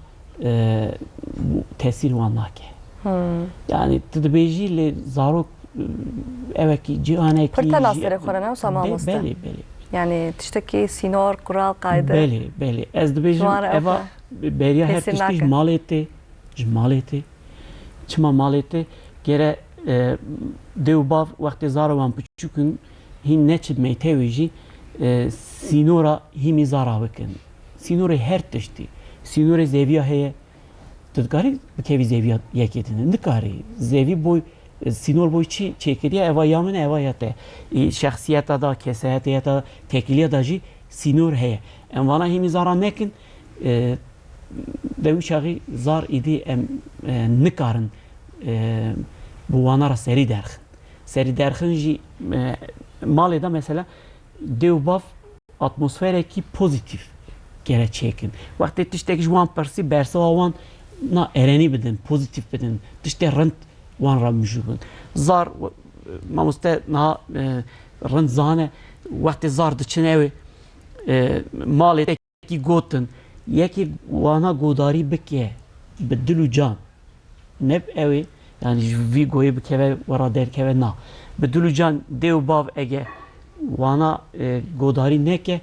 tesîr wan nake yani tu dibêjî lê zarok evekî cîhanekî pir te lasere xwe ne wisa mamoste belê belê Yani tiştekî sînor, kural, kaydı. Beli. Ez dibêjim Şuan eva beriya her Kesin tiştî nake. ji malê tê. Çima malê tê gere dew bav wextê zara wan piçûkin hîn neçi meytewê jî sînora hîmî zara bikin. Sînorê her tiştî. Sînorê zêviya heye. Tu dikarî bikevî zêviya yekê tune. Nikarî. Zêvî boy sînor boy çi çêkiriya eva ya min eva ya te. Şexsiyeta da, kesayetiya da, tekiliya da jî sînor heye. Em vana hîmî zara nekin dew çaxî zar îdî em nikarin bu wana ra serî derxin. Serî derxin jî malê da mesela dew bav atmosferekî pozitif gere çêkin. Wextê tiştekî ji wan pirsî bersiva wan na erenî bidin, pozitif bidin. Tiştê rind wan ra mijûbin. Zar mamoste niha rind zane wextê zar diçin ew malê tekî gotin yekê wana godarî bike bi dil û can. Neb ew ê yani ji vî goyê bikeve wera derkeve na. Bi dil û can dew bav ege wana godarî neke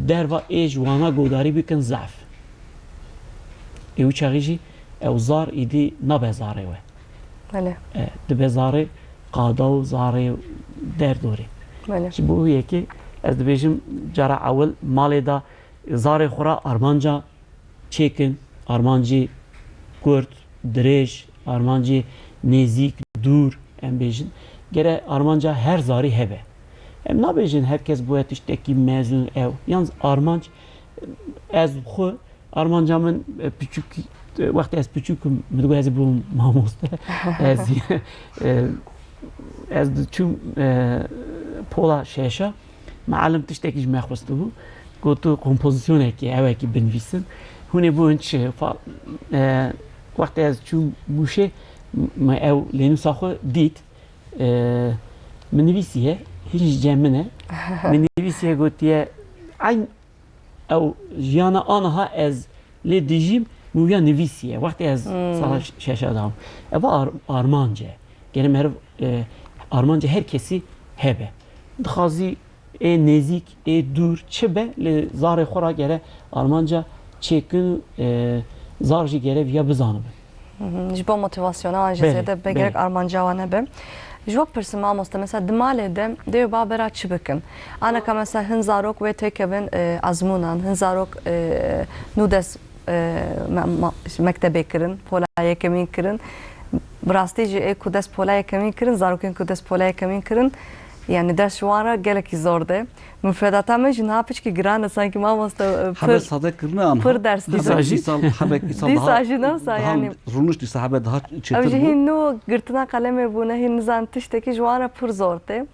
derva ê ji wana godarî bikin zef. Ew çaxî jî ew zar îdî nabe zarê we. Bele. Dibe zarê qada û zarê derdorê. Bele. Ji bo yekê ez dibêjim cara ewil malê da zarê xwe ra armanca çêkin, armancî kurt, dirêj, armancî nêzik, dûr em bêjin. Gere armanca her zarî hebe. Em nabêjin herkes buya tiştekî mezûn ew. Yalnız armanc ez xwe armanca min piçûk wextê ez piçûkim min digot ez ê bibim mamoste. Ez diçûm pola şeşa mealim tiştekî ji me xwestibû gotu kompozisyonekî ewekî binivîsin. Hûn ê bûn çi wextê ez çûm mûşê me ew lênûsa xwe dît min nivîsiye hîn ji cem min e min nivîsiye gotiye eyn ew jiyana aniha ez lê dijîm mûya nivîsiye wextê ez sala şeşa dam. Eva armanc e. Gere meriv armanca herkesî hebe. Dixwazî ê nêzik, ê dûr çi be lê zarê xwe ra gere armanca çêkin zar jî gere viya bizanibin. Ji bo motivasyona wan jî Bele, zêde begerek bele. armanca wan hebe. Ji wek pirsim mamoste mesela di malê de dew babera çi bikin? Aneka mesela hin zarok wê têkevin azmûnan, hin zarok nû dest mektebê kirin, pola yekemîn kirin. Bi rastî jî ê ku dest pola yekemîn kirin, zarokên ku dest pola yekemîn kirin. Yani ders wan ra gelekî zor de. Müfredata me jî niha piçkî giran e sanki mamoste Habe sadek kirine anha. pir ders dîtin. Dîsal hebek îsal Dîsa daha jî newsa yani. rûniş dîsa habe daha Ev çetir jî bû. hîn nû girtina qalemê bûne hîn nizan tiştekî ji wan re pir zor te.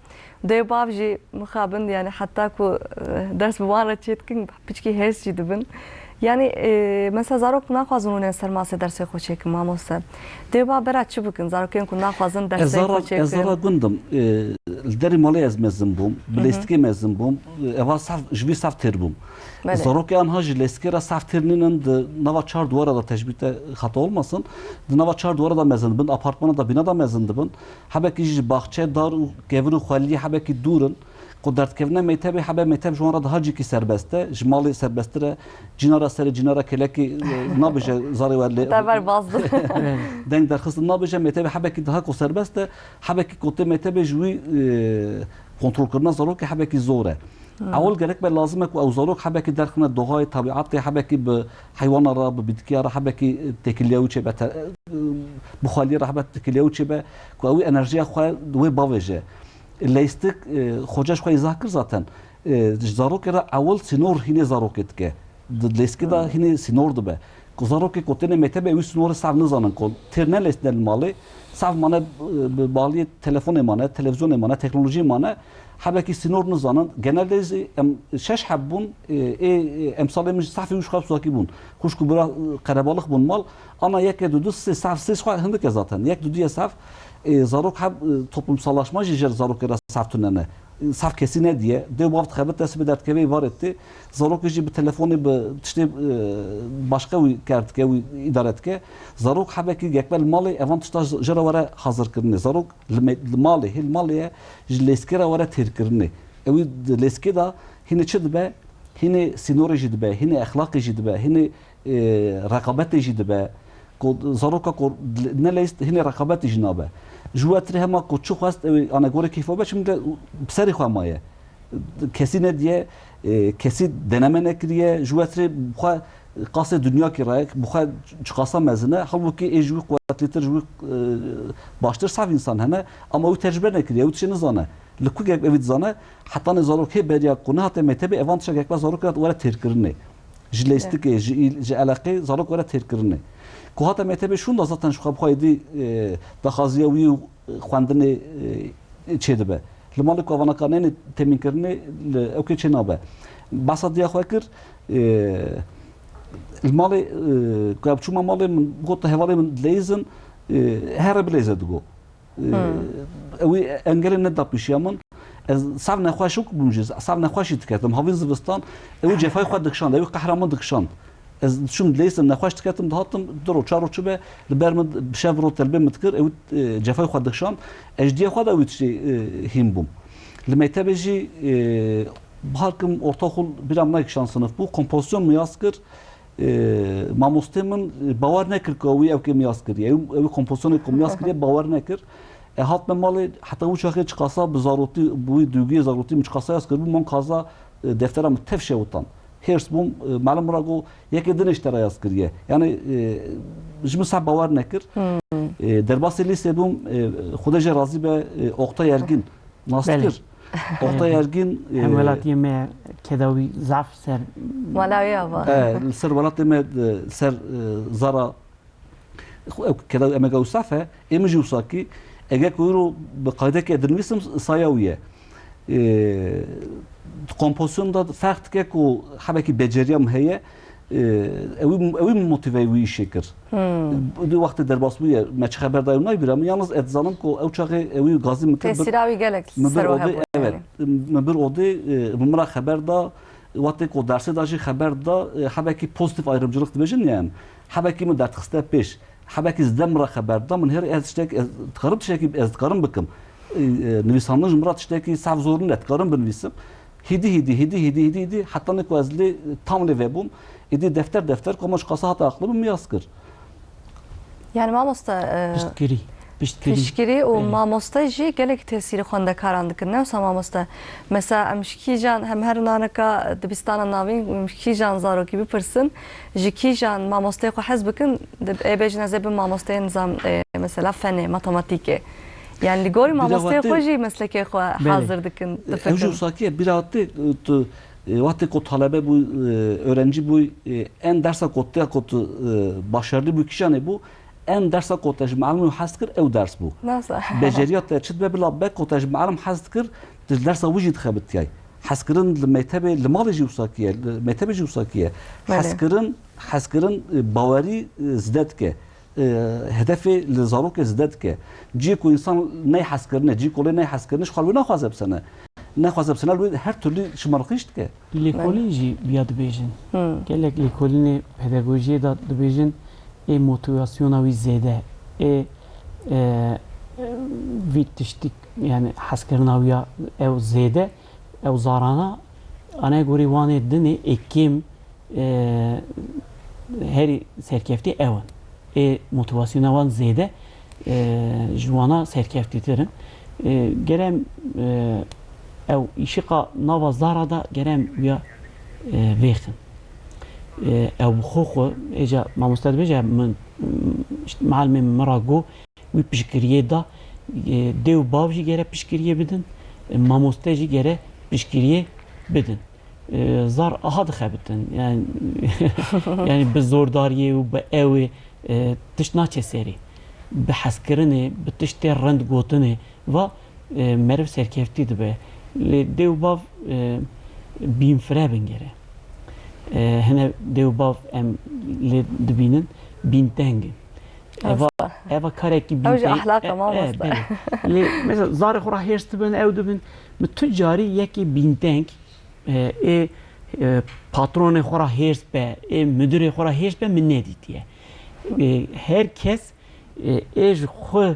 Dê bav jî mixabin yani heta ku ders bi wan re çêtkin piçkî hês jî dibin. Yani mesela zarok naxwazin hûn ser masê dersê xwe çêkin mamoste. Dê bav bera çi bikin? Zarokên ku naxwazin dersê xwe Ez zara çêkin. gundim. Li derê malê ez mezin bûm. Bi lêstikê mezin bûm. Eva ji vî sav têr bûm. Zarokê anha ji lêstikê ra sav têrînin di nava çar duvara da tecbî te xata olmasın. Di nava çar duvara da mezin dibin. Apartmana da bina da mezin dibin. Hebekî ji baxçe dar û gevir û xweliyê hebekî dûrin. Ku derdkevine mektebê hebe mekteb ji wan ra daha cîkî serbest e. Ji malê serbesttir e. Cînara serê cînara kelekî nabêje zarê we lê. Dever bazdı. Deng derxistin nabêje mektebê hebekî daha ku serbest e. Hebekî kotê mektebê ji wî kontrolkirina zarokê hebekî zor e. Ewil gerek be lazim e ku ew zarok hebekî derxine doğayê tabiatê hebekî bi heywana ra bi bitkiya ra hebekî tekiliya wî çêbe bi xweliyê ra hebe tekiliya wî çêbe ku ew enerjiya xwe wê bavêje. Lêstik xoca ji xwe izah kir zaten. Ji zarokê ra ewil sînor hînê zarokê dike. Di lêskê da hînê sînor dibe. Ku zarokê ku têne mektebê wî sînorê sav nizanin ku têr ne lêstine li malê sav mane bi baliyê telefonê mane, televizyonê mane, teknolojiyê mane hebekî sînor nizanin. Genelde em şeş heb bûn emsalê min ji safê wî xwe sakî bûn. Xwîş ku bira qerebalık bûn mal ana yekê du sê sav sê xwe hindik e zaten. Yek du sav zarok heb toplumsallaşma jî jer zarokê ra sav tunene. Sav kesî ne diye. Dew bav dixebit dest bi derdkevê var etti. Zarokê jî bi telefonê bi tiştê başka wî ker dike wî îdare dike. Zarok hebekî gekbe li malê evan tişta jera were hazirkirinê. Zarok li malê hêl malê ye ji lêskêra were têrkirinê. evi leske da hine çi dibe hine sinore jî dibe hine exlaqê jî dibe hine rekabetê jî dibe zaroka ku ne leyst hine rekabetê jî nabe ji we tirê hema ku çi xwest ew anegorekî fobe şimdi serê xwe maye kesî ne diye kesî deneme nekiriye ji we tirê xwe qasê dünya ki rayek bu xwe çiqasa mezine halbuki ê ji wî qwetlîtir ji wî baştir sav insan hene ama ew tecrübe nekiriye ew tişê nizane li ku gek evî dizane heta ne zarokê beriya ku ne hate metebê evan tişa gekbe zarok were têrkirinê ji lêstikê ji eleqê zarok were têrkirinê ku hate metebê şûn da zaten ji xwe bixwayî daxwaziya wî xwendinê çê dibe li malê ku avanakarneyê temînkirinê ew kê çê nabe besa diya xwe kir malê ku ev çûma malê min got hevalê min dileyzin here bilêze digo ew engelê neda pîşiya min ez sav nexweşik bûm jî sav nexweşî diketim havîn zivistan ew cefayê xwe dikişand ew qehreman dikişand ez çûm dileyzim nexweş diketim dihatim diro çar û çibe li ber min bi şev ro telbê min dikir ew cefayê xwe dikişand ez diya xwe da ew tişê hîn bûm li mektebê jî harkim ortaokul biram nekişan sınıf bû kompozisyon miyas kir mamostê min bawer nekir ku ew evkê miyas kiriye ew kompozisyonê ku miyas kiriye bawer nekir hat me malê heta ew çaxê çiqasa bi zarotî bûyî dûgiyê zarotî min çiqasa yas kirbû man kaza deftera min tev şewtan hêrs bûm malum ra got yekê din îştera yas kiriye yani ji min seh bawer nekir derbasê lîsê bûm xwedê jê razî be Oktay Ergin nas kir Oktay Ergin hem welatiyê me kedawî zaf ser Malawiya va. li ser welatê me ser zara kedawî emega wisa fe êmin jî wisa kî eger ku îro bi qaydekê dinivîsim saya wî ye kompozisyonda ferq dike ku hebekî beceriya min heye ew min motiveyê wî îşê kir dî wextê derbas bûye me çi xeber daye naybirim yalnız ez dizanim ku ew çaxê ew gazî min kir Tesîra wî gelek min bir ser odê evet min bir odê min mira xeber da wextê ku dersê da jî xeber da hebekî pozitif ayrımcılık dibêjin yani hebekî min derdxiste pêş hebekî zide mira xeber da min her ez tiştek ez dikarim tiştekî ez dikarim bikim nivîsanî ji mira tiştekî sev zorî ne dikarim binivîsim hîdî heta ne ku ez lê tam lê vebûm êdî defter ku ji qasa hata aqlım miyas kir yani mamosta piştkirî piştgirî û mamosta jî gelek tesîrê xwendekaran dikin ne wisa mamosta mesela em ji kîjan hem her naneka dibistana navîn em ji kîjan zarokî bipirsin ji kîjan mamosteyê xwe hez bikin ê bêjin ez ê bim mamosteyê nizam mesela fenê matematîkê yani li gorî mamosteyê xwe jî meslekê xwe hazir dikin ew jî wisa kî ye bir hatê tu wextê ku talebe bû öğrenci bû en dersa ku te ku tu başarılı bû kîjanê bû en dersa ku te ji mealimê hez kir ew ders bû beceriya te çi dibe bila be ku te ji mealim hez kir di dersa wî jî dixebitiyay hezkirin li mektebê li malê jî wisa kî ye li mektebê jî wisa kî ye hezkirin bawerî zide dike hedefê li zarokê zide dike cî ku insan ney hezkirine cî ku lê ney hezkirine ji xwe naxwaze bisene naxwaze bisene wê her türlü şımarıkîş dike lêkolîn jî biya dibêjin gelek lêkolînê pedagojiyê da dibêjin ê motivasyona wî zêde ê vî tiştîk yani hezkirina wî ya ew zêde ew zarana anegorî wanê dinê êkêm herî serkeftî ew in ê motivasyona wan zêde ji wana serkeftîtirin gerem ew îşiqa nava zara da gerem wîya vêxin ew bi xwe xwe êca mamoste dibêje min mealimê min ra got wî piştgiriyê da dê û bav jî gere piştgiriyê bidin mamoste jî gere piştgiriyê bidin zar aha dixebitin yani bi zordariyê û bi ewê tişt naçe serî bi hezkirinê bi tiştê rind gotinê va meriv serkeftî dibe lê dê û bav bînfire bin gere hene dê û bav em lê dibînin bîntengin eva karekî ew jî ahlaka mamosta lê mesela zarê xwe ra hêrs dibin ew dibin bi tu carî yekê bînteng ê patronê xwe ra hêrs be ê müdürê xwe ra hêrs be min nedîtiye her kes ê ji xwe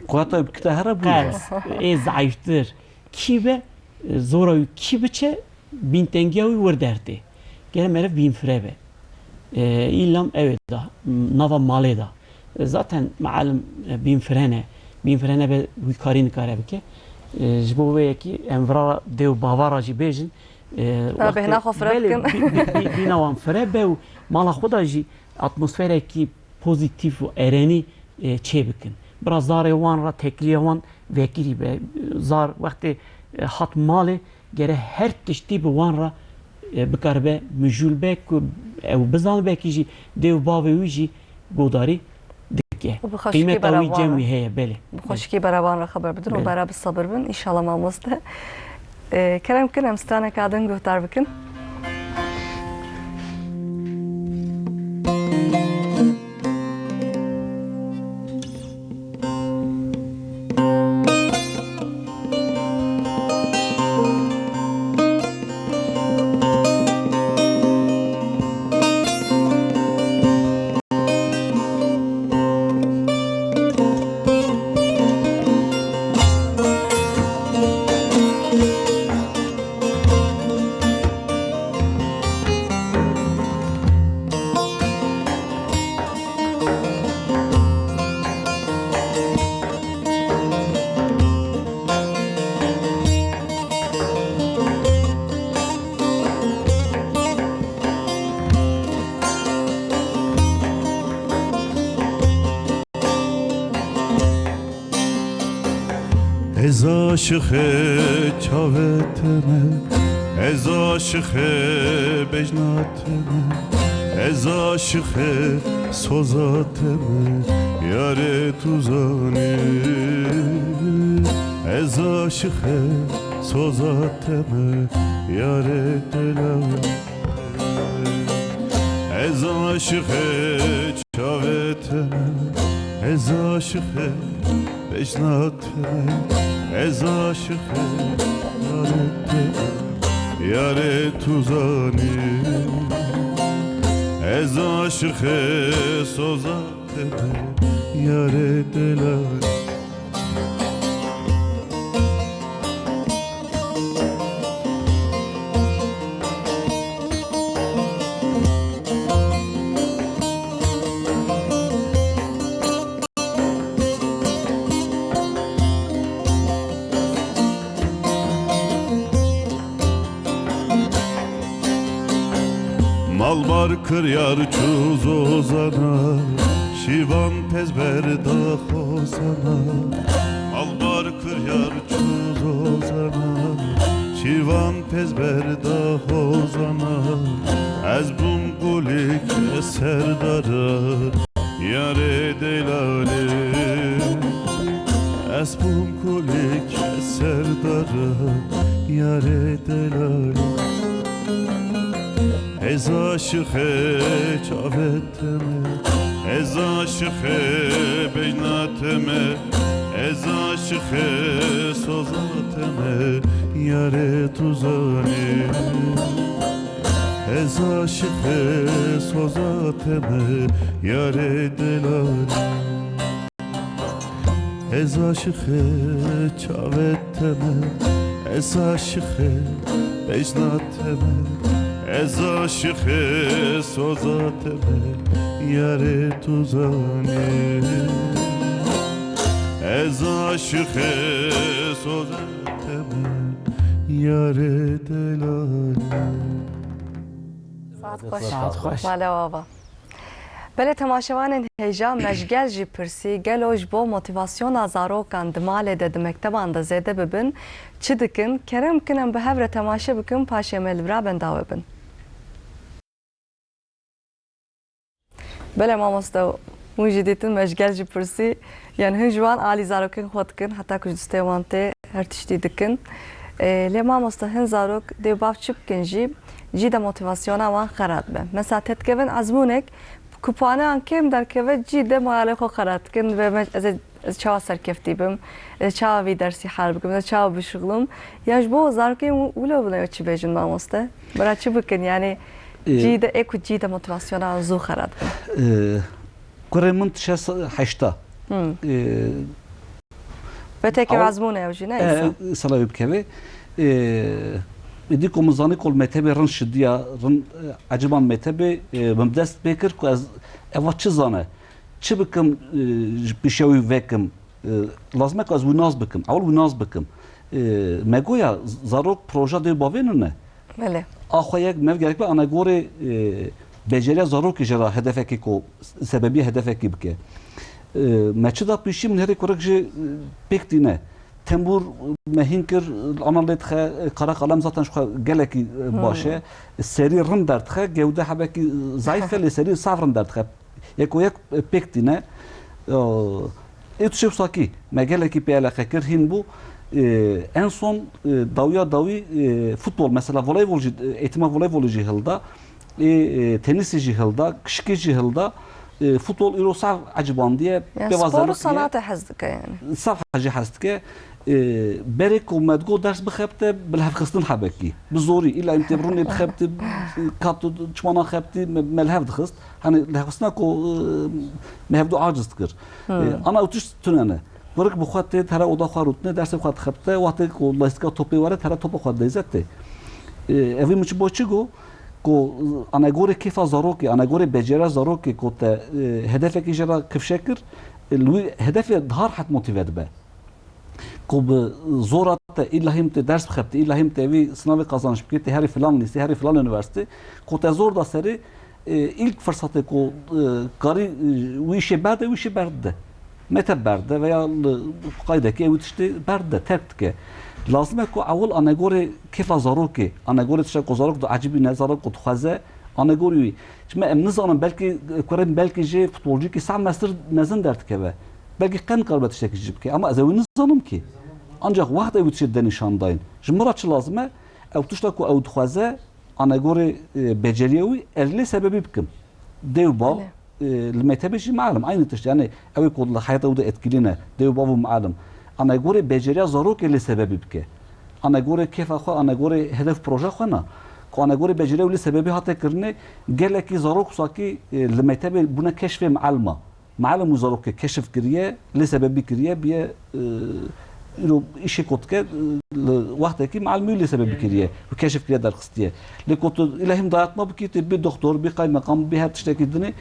ku heta bikite here bû ê zayıftır kî be zora ki biçe bin tengiya werderte gene meref bin frebe illam evet da nava male da zaten malum bin frene be wikarin kare bike jbo ve ki emvra dev bavara ji bejin بهنا خفرتكن بینوان فربه و مالا خدا جی اتمسفره کی پوزیتیف و ارانی چه بکن برا زار وان را تکلیه وان وکیری به زار وقتی حت ماله گره هر تشتی به وان را بکربه مجول بک او بزن بکی جی دیو باوی جی گوداری دکه قیمت اوی جمعی هی بله بخوشکی برابان را خبر بدن و برای بالصبر بن ان شاء الله ما مصده كلام كنا مستانا قاعدين قهتار بكن Ez aşığı çaveteme, ez aşığı bejnateme, ez aşığı sozateme, yare tuzani. Ez aşığı sozateme, yare delane. Ez aşığı çaveteme, ez aşığı bejnateme, ez aşığı yare tuzani. Ez aşığı sozateme, yare delane. Malbar kıryar çuz ozana, şivan tezber dah ozana. Malbar kıryar çuz ozana, şivan tezber dah ozana. Ez bum gulik serdara, yare delale. Ez bum gulik serdara, yare delale. Ez aşığı çaveteme, ez aşığı bejnateme, ez aşığı sozateme, yare tuzani. Ez aşığı sozateme, yare delane. Ez aşığı çaveteme, ez aşığı bejnateme, ez aşığı sozateme, yare tuzani. Ez aşığı sozateme, yare delane. ساعت خوش مالا بابا بله تماشاوان هجا مشگل جی پرسی گلوش بو موتیواسیون زاروکان دماله ده مکتبان ده زیده ببن چی دکن کرم کنم به هفره تماشا بکن پاشه ملورا بنداوه بن بله ماموستا موجودیتن مشگل جی پرسی یعنی هنجوان آلی زاروکن خود کن حتی کش دستیوان ته هر تشتی دکن لی ماموستا هن زاروک دیو باف چپ کن جی ده موتیواسیون وان خراب به مثلا تتکون ازمونک kupane ankem derkeve cidde mali xo xaratkin ve ez çava serkefti bim ez çava vi dersi hal bikim ez çava bişğulum yaş bu zarke ula buna çi bejin mamoste bera çi bikin yani cidde eko cidde motivasyona zu xarat kuremint şes haşta ve tek azmune evji ne salavı bikevi ایدی کومزانی کل متبه رن شدیا رن عجبان متبه بمدست بکر که از اول چه زانه چه بکم بشوی وکم لازمه که از وناز بکم اول وناز بکم مگویا زاروک پروژه دی باوینه نه بله آخو یک مف gerek به ana göre beceriye zarur ki jara hedefeki ko sebebi hedefeki bike meçida pişi min heri korek je pek dine tembur mehinkir analet kha kara kalem zaten şu geleki başe seri rın dert kha gevde habeki zayıf le seri savrın dert kha yekoyak pek dine et şefsaki megeleki pe ala khakir hin bu en son davi futbol mesela voleybol eğitim voleybol cihilda tenis cihilda kışki cihilda futbol irosav acıban diye yani sporu sanatı hazdike yani saf hacı hazdike برك ومدقو درس بخبته بالهف خستن حبكي بزوري الا يمتبروني بخبتي كاتو چمانا خبتي ملهف دخست hani lehvasına ko mevdu aciz tıkır. Ana utuş tünene. Bırak bu xatte tara oda xarut ne derse xat xapte vaqti ko lastika topi var tara topu xat deyzette. Evi muç boçigo ko ana gore kifa zaroki ana gore becera zaroki ko te hedefeki jera kifşekir lui hedefe dhar hat motive be. Ko zorat illa himte ders bxapte illa himte evi sınavı kazanış bikti her filan lise her filan üniversite ko te zor da seri ilk fırsatı ko kari bu işe berde mete berde veya qaydaki ev işte berde terktike lazım ko avul ana gore kifa zaroki ana gore tşa ko zarok da acibi ne zarok ko txaze ana gore şimdi em nizanım belki je futbolcu ki sam master nezin dertke be belki kan karbet iştekici ki ama azevin nizanım ki ancak vaxt ev tşedden nişandayın jmıraç lazım ev tuşta ko ev txaze ana gore beceriyevi erli sebebi bikim devba المتابعي معلم aynı tişt yani evi kodla hayata da etkiline dev babu معلم ana göre beceriye zaruk ile sebebi bike ana göre keyfa xo ana göre hedef proje xona ko ana göre beceriye ile sebebi hatta kirne geleki zaruk saki المتابعي buna keşfe معلم zaruk keşf kiriye ile sebebi kiriye biye رو işi kotke vaxtaki معلم ile sebebi kiriye bu keşf kiriye der xistiye le kotu ilahim dayatma bu ki bir doktor bir kaymakam bir her tişteki dini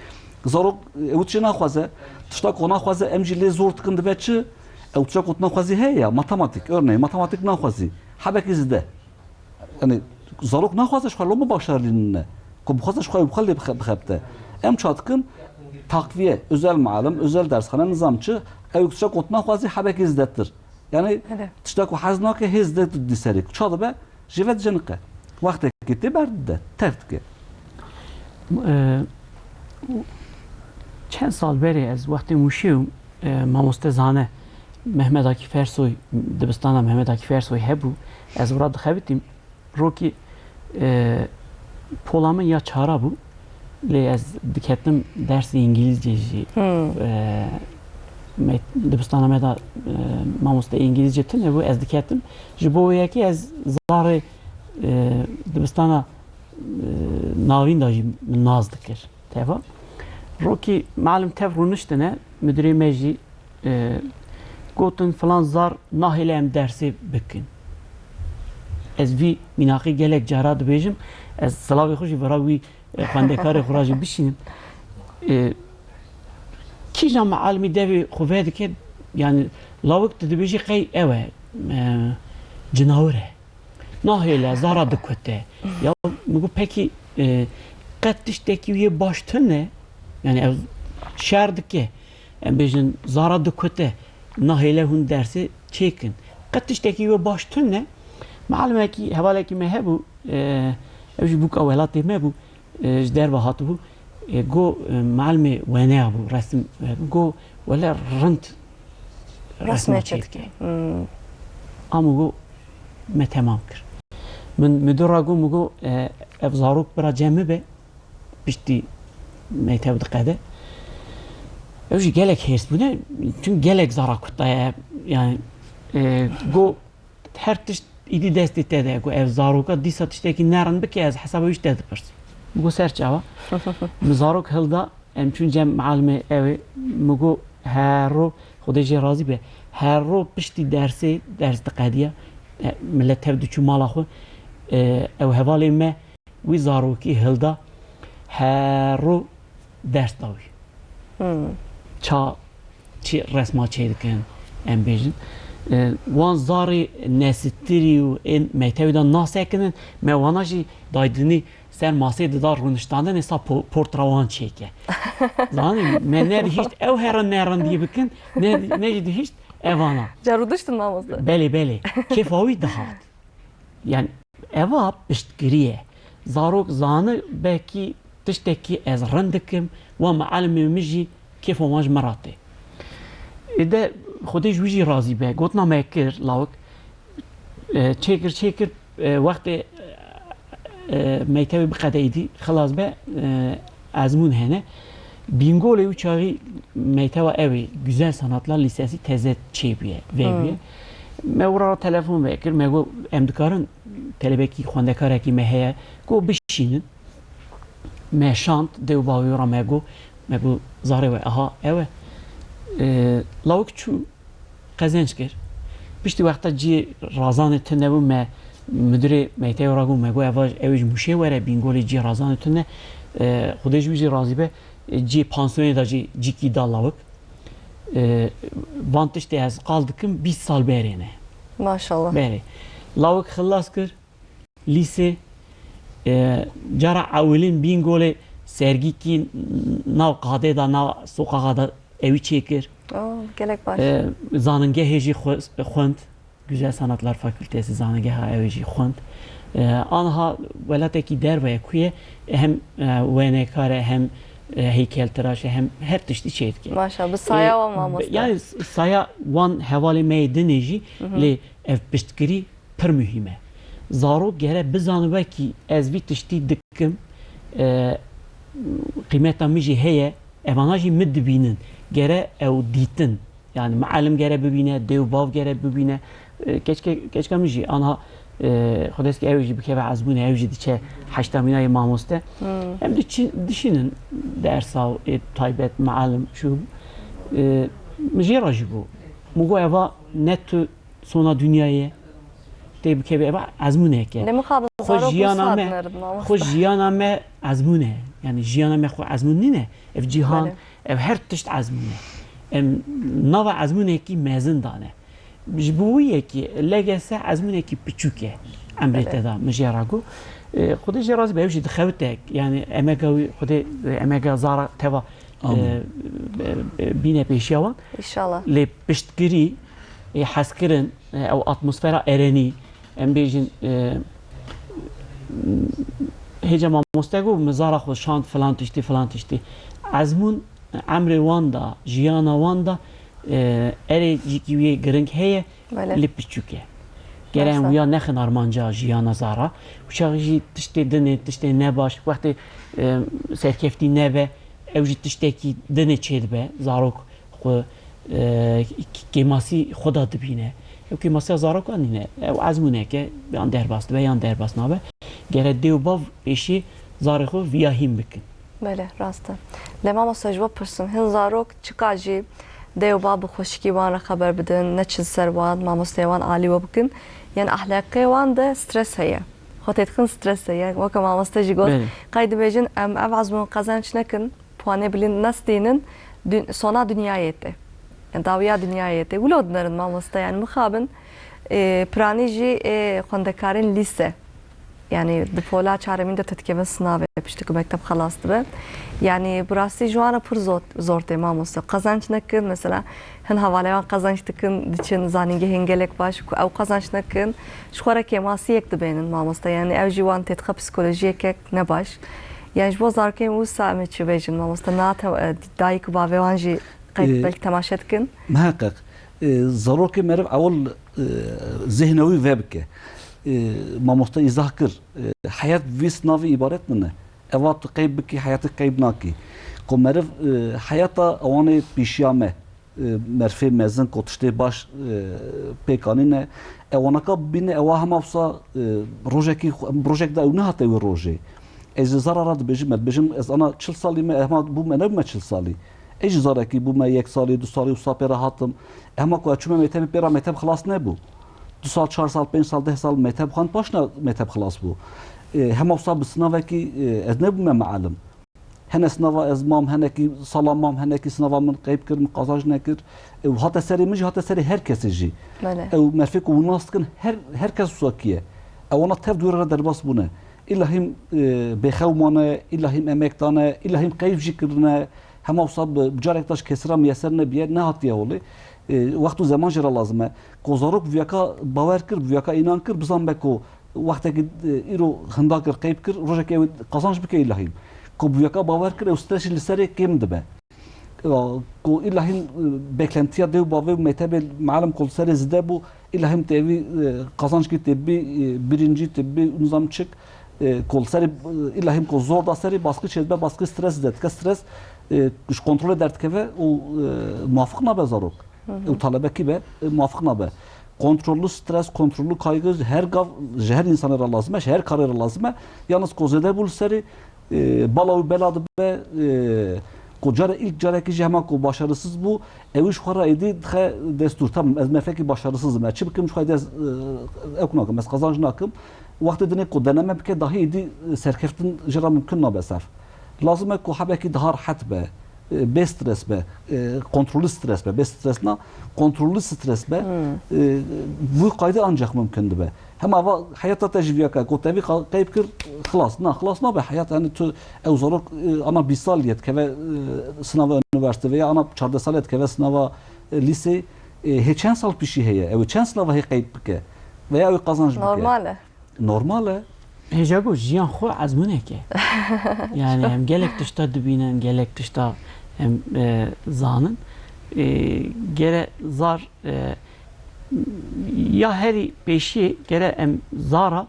zarok evtçi naxwaze tiştak ona xwaze emjili zor tıkındı ve çi evtçak ot naxwazi heya matematik örneğin matematik naxwazi habek izde yani zarok naxwaze şxalo mu başarılığına ko bu xwaze şxalo bxalli bxabte em çatkın takviye özel muallim özel dershane nizamçı evtçak ot naxwazi habek izdettir yani tiştak haznake hizdet diserik çadı be jivet jenike vaxte gitti berde teftke چند سال بری از وقتی موشیم ماموسته زانه محمد آکی فرسوی دبستان محمد آکی فرسوی هبو از وراد خبیتیم رو که پولامın ya çara bu le az dikettim dersi İngilizce dibistana meda mamoste İngilizce tine bu az dikettim jiboya ki az zarı dibistana navin da naz dikir teva روکی معلم تف رونشتنه مدیری مجی گوتن فلان زار ناهیله ام درسی بکن از وی مناقی گلک جارا دبیجم از سلاوی خوشی برا وی خواندکار خوراجی بشینم کی جا معلمی دوی خوفه که yani lavuk dibیجی قی اوه جناوره ناهیله زارا دکوته یا مگو پکی قدش تکیوی باشتن نه yani ev şerdik ki bejin zara dukute nahile hun dersi çekin qatişteki ve baştın ne malum ki havalaki mehebu evji bu kavelat mebu jder ve hatu go malme wana bu resim go wala rent resme çetki ama go me tamamkir من مدرجو مجو افزاروك برا جنبه بشتي ميتاب دقاده اوجي جالك هيرس بده چون جالك زارا كتا يعني جو هرتش ايدي دستي تده جو افزاروكا دي ساتشتكي نارن بكي از حسابه وش تده برس مجو سيرچاوا مزاروك هلدا ام چون جم معلمه اوي مجو هرو خودي راضي به هرو بشتي درس دقاديه millet tev diçû mala xwe ew hevalê me wî zarokî hilda hero ders da wî ça çi resma çê dikin em bêjin wan zarê nesittirî û ên mektebê de nasekinin me wana jî daydinî ser masê dida rûniştandinê sa portrawan çêke zanî me ne dihîşt ew herin nerindî bikin ne jî dihîşt evana Caruduştun mamosta. belê kêfa wî dihat yani eva piştgiriye zarok zanî belkî tiştekî ez rind dikim wa mealimê min jî kêfa wan ji me ratê de xwedê ji wî jî razî be gotina me kir lawik çêkir wextê mektebê biqedeîdî xilas be ezmûn hene bîngolê wî çaxî mekteba evê güzel sanatlar lisesî teze çêbûye vêbûye me wira telefon vekir me got em dikarin telebekî xwendekarekî me heye got bişînin me şand dêw bavê wira me got zarê we aha ew e lawik çû qezenç kir piştî wexta cî razanê tune bû me müdürê mektebê wira got me got ew ji mûşê were bîngolê cî razanê tune xwedê ji wî jî razî be cî pansiyonê da jî cîkî da lawik van tiştê ez qal dikim 20 sal berê ne Maşallah. berê lawik xilas kir lîsê cara ewilîn bîngolê sergîkî nav qadê da nav soqaxa da evî çêkir Gelek baş. zanîngehê jî xwend Güzel Sanatlar Fakültesi zanîngeha evê jî xwend anha welatekî derve ku ye hem wênekar e hem heykeltıraş hem her tiştî çê dike Maşallah. Bu saya wa mamosta. yani saya wan hevalê me yê dinê jî lê ev piştgirî pir mühîm e zarok gere bizanibe kî ez vî tiştî dikim qîmeta min jî heye evana jî min dibînin gere ew dîtin yani mealim gere bibîne dêwbav gere bibîne keşke min jî anha xwedeskî ew jî bikeve ezbûnê ew jî diçe heştemînayê mamoste em dişînin dersa taybet mealim şû min jê re jî bû min got eva ne tu sona dünyayê tê bikeve eva ezmûneke Ne muxabın zarok jiyana me usadnırdı mamosta. xwe jiyana me ezmûn e yani jiyana me xwe ezmûn nîne ev cîhan ev her tişt ezmûn e em nava ezmûnekî mezin dane ji bo wî yekî legese ezmûnekî piçûk e emrê te da min jê re got xwedê jê razî be ew jî dixewitek yani emeka wî xwedê emeka zara teva bîne pêşiya wan İnşallah. lê piştgirî hezkirin ew atmosfera erenî em bêjin hêca mamoste got min zara xwe şand filan tiştî ezmûn emrê wan da jiyana wan da erê jîkî wî giring heye lê piçûk e gere em wiya nexin armanca jiyana zara û jî tiştê dinê tiştê nebaş wextê serkeftî nebe ew jî tiştekî dinê çê dibe zarok xwe kêmasî xwe da dibîne ew kêmasiya zarokan nîne ew ezmûneke yan derbas dibe yan derbas nabe gere dêwbav pêşî zarê xwe viya hîn bikin Bele rastı. Le mamosta jwa pırsim. Hin zarok çıka jî dêwba bi xweşikî wan re xeber bidin ne çil ser wan mamosteyê wan alî we bikin yani ahlakê wan de stres heye xwe tê dixin stres heye weke mamosta jî got qey dibêjin em ev ezmûn qezenç nekin puanê bilîn nestînin sona dünyayê tê yani dawiya dünyayê tê wilo dinarin mamosta yani mixabin piranî jî xwendekarên lîse yani di pola çaremîn de tetkevin sınavê piştî ku mekteb xelas dibe yani bi rastî ji wan re pir zor tê mamosta qezenç nekin mesela hin hevalê wan qezenç dikin diçin zanîngehên gelek baş ku ew qezenç nekin ji xwe re kêmasiyek dibênin mamosta yani ew jî wan tê dixe psikolojiyekek ne baş yani ji bo zarokên wisa em ê çi bêjin mamosta nate dayîk û bavê wan jî qey belkî temaşe dikin محقق zarokê meriv ewil zihna wî vebike mamosta izah kir hayat vî sınavî ibaret min e eva tu qeyb bikî hayatê qeyb nakî ku meriv hayata ewanê pêşiya me merfê mezin ku tiştê baş pêkanîne ewanaka bîne ewa hema wisa rojek da ew nehate wê rojê ez ji zara re dibêjim dibêjim ez ana 40 salî me hema bû me nebûme 40 salî ez ji zarekî bûme 1 salî 2 salî wisa pê re hatim hema ku çûme mektebê pê re mekteb xilas nebû 2 سال 4 سال 5 سال 10 سال مکتب خواند پاشنا مکتب خلاص بو هم افصا بسناوه کی از نبوم معلم هن سناوا از مام هنکی سلام مام هنکی سناوا من قیب کرد قازاج نکرد و حتی سری مجی حتی سری هر کسی جی او مرفق و ناست کن هر کس سوکیه او انا تف دوره در باس بونه إلا هم بخومانه إلا هم أمكتانه إلا هم قيف جكرنا هم أصاب بجارك تاش كسرة ميسرنا بيه نهات ياولي وقت زمان جرا لازمه كوزاروك بياكا باور كر بياكا إنان كر بزن بكو وقت إيرو خنداكر قيب كر روجك قازانش بك إلا هم كو بياكا باور كر أسترش لسري كم دبه كو إلا هم بكلنتيا ديو بابي متابع معلم كل سري زدابو إلا هم تبي قازانش كي تبي برينجي تبي نظام تشك kol seri illahim kol zor da seri baskı çezme baskı stres dedik stres kontrol ederdik ve o muvafık nabe zarok o talebe kibe muvafık nabe kontrollü stres kontrollü kaygı her insana lazım her karara lazım yalnız kozede bul seri balav beladı be kocara ilk careki hemen ko başarısız bu eviş xara idi destur tam ez mefeki başarısızım ya çıbıkım şu hayda eknakım ez kazancınakım وقت دنیا کو دنما بکه داهی دی سرکفتن جرا ممکن نبسر لازمه کو حبکی دهار حت به bestres be kontrollü stres be bestres na kontrollü stres be bu kaydı ancak mümkündü be hem ama hayatta tecrübe ka ko tabi kayıp kır خلاص na be hayat yani tu evzoruk ana bir sal yet keve sınava üniversite veya ana 4 sal yet keve sınava lise heçen sal pişi heye ev çen sınava he kayıp ke veya ev kazanç bike normale هجاگو جیان خو عزمونه که یعنی هم گلک تشتا دبینن گلک تشتا هم زانن گره زار یا هری پیشی گره هم زارا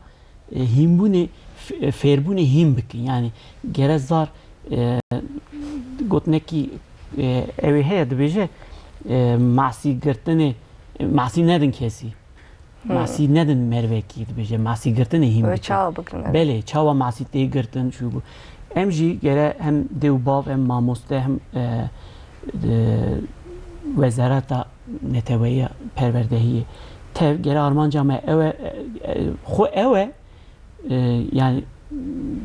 himbuni ferbuni him bikin yani gere zar gotneki evi heye dibêje masî girtinê masî nedin kesî masî nedin mervekî dibêje masî girtinê him bikin belê çawa masî tê girtin şu bu em jî gere hem dêwbav hem mamoste hem wezareta neteweya perwerdehiyê tev gere armanca me ew xwe ew e yani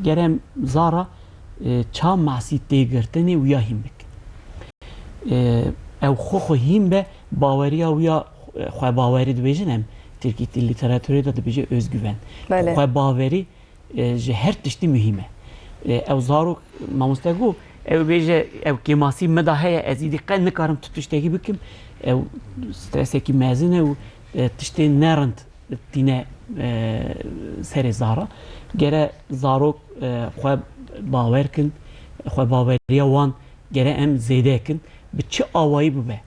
gerem zara ça masî tê girtinê wiya hîn bikin ew xwe hîn be baweriya wiya xwe bawerî dibêjin em Tirkî literatürê de dibêje özgüven xwe bawerî ji her tiştî mühîm e ew zarok mamoste got ew bêje ew kêmasî me da heye ez îdî qet nikarim tu tiştekî bikim ew stresekî mezin e û tiştê nerind tîne serê zara gere zarok xwe bawer kin xwe baweriya wan gere em zêde kin bi çi awayî bibe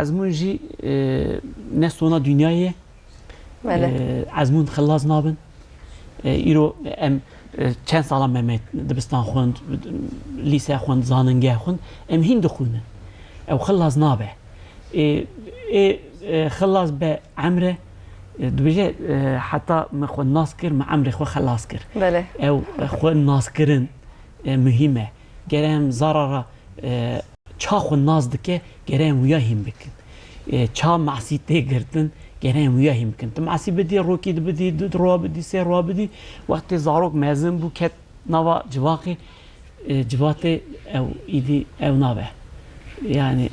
ezmûn jî ne sona dünyayê ezmûn xilas nabin îro em çend sala me dibistan xwend lîse xwend zanîngeh xwend em hîn dixwînin ew xilas nabe xilas be emre dibêje heta me xwe nas kir me emrê xwe xelas kir ew xwe naskirin mühîm e gere em zarara ça xwe naz dike gere em wiya hîn bikin ça masî tê girtin gere em wiya hîn bikin tu masî bidî rokî dibidî du roa bidî sê roa bidî wextê zarok mezin bû ket nava civakê civatê ew îdî ew nabe yani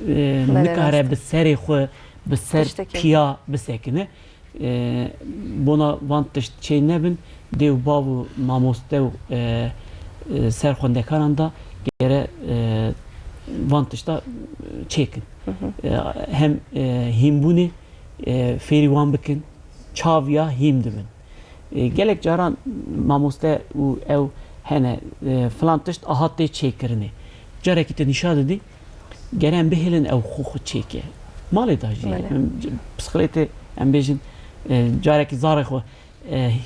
nikare bi serê xwe bi ser piya bisekine bona van tişt çê nebin dêw bav û mamoste û serxwendekaran da gere van tişta çêkin hem hînbûnê fêrî wan bikin çaviya hîn dibin gelek caran mamoste û ew hene filan tişt aha tê çêkirinê carekî te nîşa didî gere em bihêlin ew xwe çêke malê da jî psixolêtê em bêjin carekî zarê xwe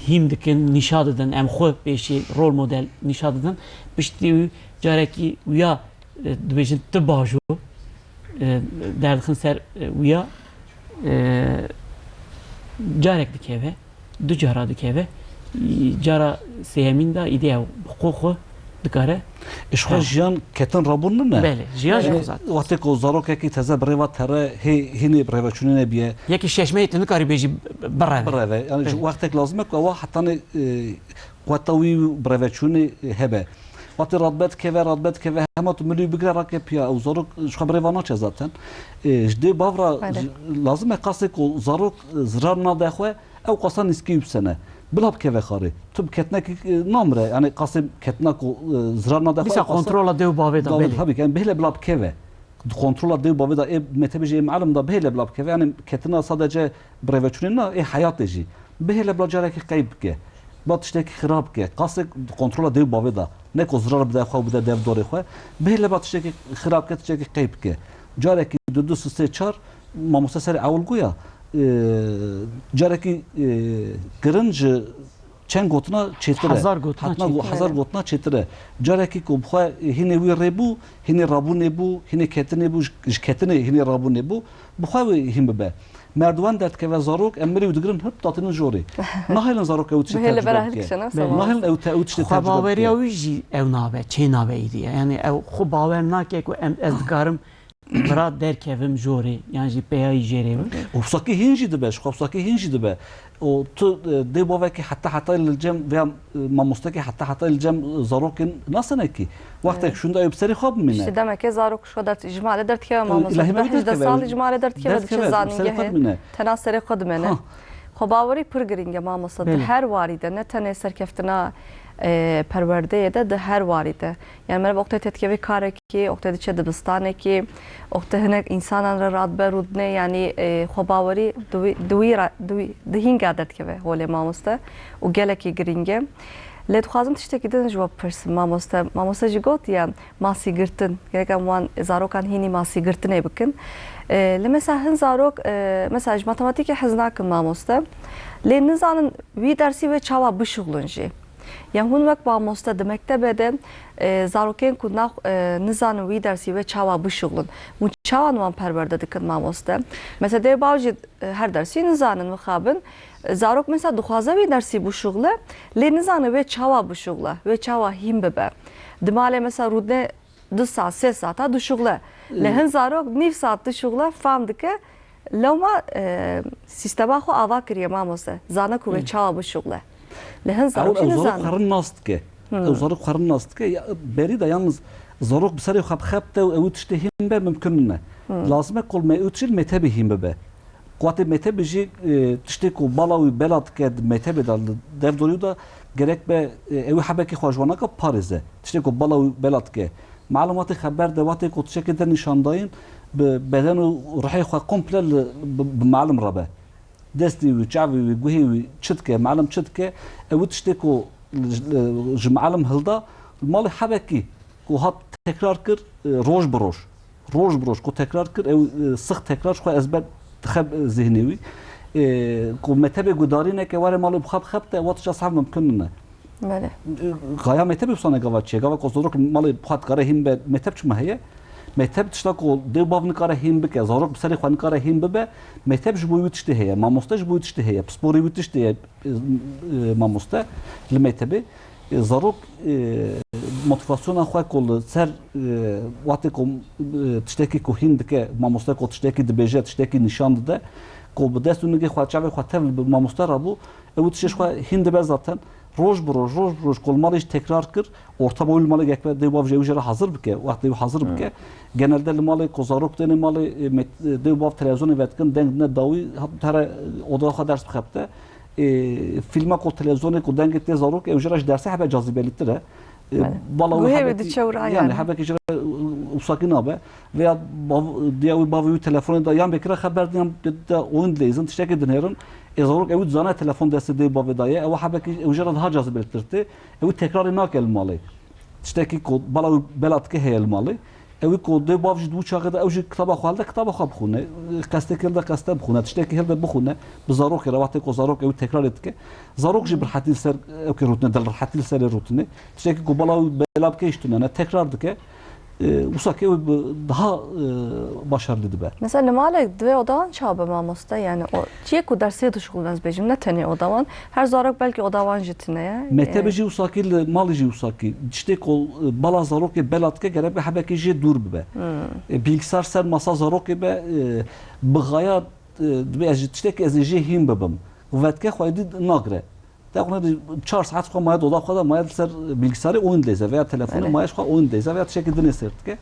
hîn dikin nîşa didin em xwe pêşî rol model nîşa didin piştî wî carekî wiya dibêjin tu baş o derdixin ser wiya carek dikeve du cara dikeve cara sêyemîn da îdî ew xwe dikare. اشخاص جیان کتن رابون نه بله جیان یعنی جوزات وقتی که زاروک کی تازه برای تره هینی برای چونه نبیه یکی ششمه تن کاری بیجی برای برای یعنی وقتی که لازمه که وا حتی قطعی برای چونه هبه وقتی راتبت که همه تو ملی بگره را که پیا او زاروک شخ برای وانا چه زاتن جدی باورا لازمه قصد که زاروک زرار نادخواه او قصد نیسکی بسنه بلاب که خاره تو کتنه که نامره یعنی قاسم کتنه که زرار نده بیسا کنترل دیو باوی دا بله tabii ki yani behle blab keve kontrol ediyor babi da metebeci malum da behle blab keve yani ketine sadece breveçunun hayat eji behle blacare ki kayıp ke bat işte ki xirab ke qasik kontrol ediyor babi da ne ko zrar bida xo bida dev dori xo behle bat işte ki xirab ke işte ki kayıp ke care ki dudu se çar mamusa ser avul goya care ki gırınca چند گوتنا چتره هزار گوتنا چتره جاره کی کو بخوا هینه وی ربو هینه رابو نبو هینه کتنه بو کتنه هینه رابو نبو بخوا هیم به مردوان درت که وزاروک امری ودگرن هب تاتن جوری نه هلن زاروک اوت بهله براهلك شنو نه هلن اوت خو باوری اوجی او نابه چه نابه ایدی یعنی او خو باور ناکه کو از دکارم برا derkevim jori yani ji peyayı jerevi. Ufsaki hinci de be, ufsaki hinci de be. O tu de bovaki hatta ilcem veya mamustaki hatta ilcem zarokin nasıl ne ki? Vakti şunda yükseli khab mine. İşte demek ki zarok şu kadar icmal eder ki mamusta. Hecde sal icmal eder ki ve çizaninge tenasere qadmene. Xobawari pir giringe mamusta her varide ne tane serkeftina پرورده ده هر واریده یعنی من وقتی تدکیوی کاره کی وقتی چه دبستانه کی وقتی هنگ انسانان را راد برودنه یعنی خباوری دوین قادت که هول ماموسته و گله کی گرینگه لید خوازم تشتکی دن جواب پرسم ماموسته جگوت یا ماسی گرتن گرگ وان زاروکان هینی ماسی گرتنه بکن لمسا هن زاروک مثلا matematik حزناک ماموسته لی نزانن وی درسی و چاوا بشغلنجی yani hun vak bağmosta demekte bede zaroken kunnak nizanı vi dersi ve çava bu şuglun. Bu çava numan perverde dikkat bağmosta. Mesela de bağcı her dersi nizanın mukabın zarok mesela duhaza vi dersi bu şugla le nizanı ve çava bu şugla ve çava him bebe. Dimale mesela rudne 2 saat 3 saat du şugla. Lehen zarok nif saat du şugla fam dike lama sistema xo ava kiriye bağmosta. Zana ku ve çava bu şugla. لهن زاروک قرن ناست که زاروک قرن ناست که بری دا یalnız زاروک بسری خب تا او تشتهیم به ممکن نه لازمه کل ما اوتشل متبهیم به قوت متبجی تشتی کو بالاوی بلاد که متبه دال در دوریو دا gerek به او حبه که خواجوانا که پاریزه تشتی کو بالاوی بلاد که معلومات خبر دواتی کو تشکی در نشانداین بدن و روحی خوا کمپل بمعلم ربه دستی و چاوی و گوهی و چت که معلم چت که او تشتی کو معلم هلدا مال حبه کی کو هات تکرار کر روز بروش کو تکرار کر او سخت تکرار خو ezber تخب ذهنی کو متبه گداری نه که واره مال بخب تا وقت چه صعب ممکن نه بله غایا متبه بسانه گوا چه گوا کوزورک مال بخات کاره هم به متب چما هي متب تشتا کو دو بابن کاره هم بک زارok بسری خوان کاره هم به متب جبوی تشته هي ماموسته جبوی تشته هي سپوری تشته ماموسته لمتبه زارok motivasyona xwe kol ser wate ko tiştekî ku hîn dike mamoste ko tiştekî dibêje tiştekî nîşan dide ku bi dest û nigê xwe çavê xwe tev bi mamoste rabû ew tiştê xwe hîn dibe zaten roj bi roj kol malê jî tekrar kir ortama wî li malê gekve dê bav jê wî jê re hazir bike wextê wî hazir bike genelde li malê ku zarok tenê malê dê bav televizyonê vedikin deng ne dawî here odaya xwe ders bixebite filma ku televizyonê ku dengê tê zarok ew jê re ji dersê hebe cazibelîtir e yani habeki jira usakin abi veya diye bavu telefonu da yan bekire haber diyen da oyun lezin tiştek dinlerin ezoruk ev zana telefon deste de bavu da ya ev habeki ev jira daha cazip ettirdi ev tekrar nakel malı tişteki kod bala belat ke heyel malı ev kod de bavu du çağda ev kitaba xalda kitaba xab xune kastekil da kastab xune tişteki helde bu xune bizarok ravate ko zarok ev tekrar etke zarok jibr hatil ser ev ki rutne dal hatil ser rutne tişteki ko bala belab ke iştune tekrar dike Usaki daha başarılı dibe. Mesela nemale dve odavan çabe mamosta yani o çiye ku dersiye duşkulunuz bejim ne tane odavan her zarak belki odavan jitine ya. Mektebeci usaki ile malıcı usaki işte kol bala zarok e belatke gerek bir habeki je dur bibe. Bilgisayar ser masa zarok e be bğaya dibe işte ki ezje him bebem. Vetke khoydi nagre. Takone 4 saat xo maya doda xo da maya ser bilgisayarı oyun leze veya telefonu maya xo oyun leze veya şekilde ne sertke.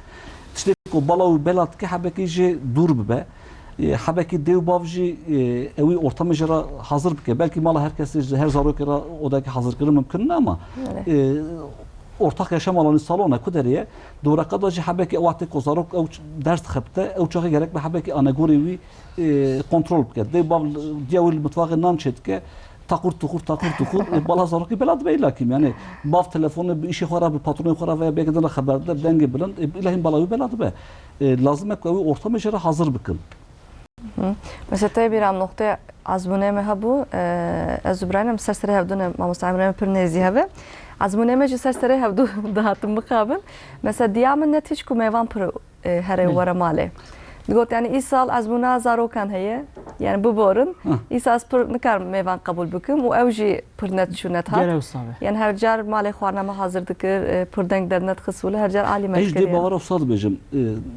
İşte ko bala belatke habeki je dur bibe. Habeki dev bavcı evi ortamı jara hazır bike. Belki mala herkes her zarok era odaki hazır kırı mümkün ama ortak yaşam alanı salona kuderiye dora kadar habeki vakti kozarok ev ders xapte ev çok gerek be habeki anagori vi kontrol bike. Dev bav diyavil mutfağı nam çetke takur bala zarok belad be ilakim yani bav telefonu bir işi xara bir patronu xara veya belki de haberde denge bilen ilahim bala belad be lazım ek evi ortamı jara hazır bikın. Mesela tabi bir am noktaya azmune mehabu azubranım serseri havdune mamustamrem per nezi have azmune meci serseri havdu dağıtım mukabil mesela diyamın netiş ku mevan per here vara male digot yani isal azmuna zarokan heye yani bu borun isas per nikar mevan kabul büküm o evji per net şu net ha yani her car male xwarnama hazır dikir per denk dernet xısulu her car ali mekeri mekeri ejde bavar ofsad bejim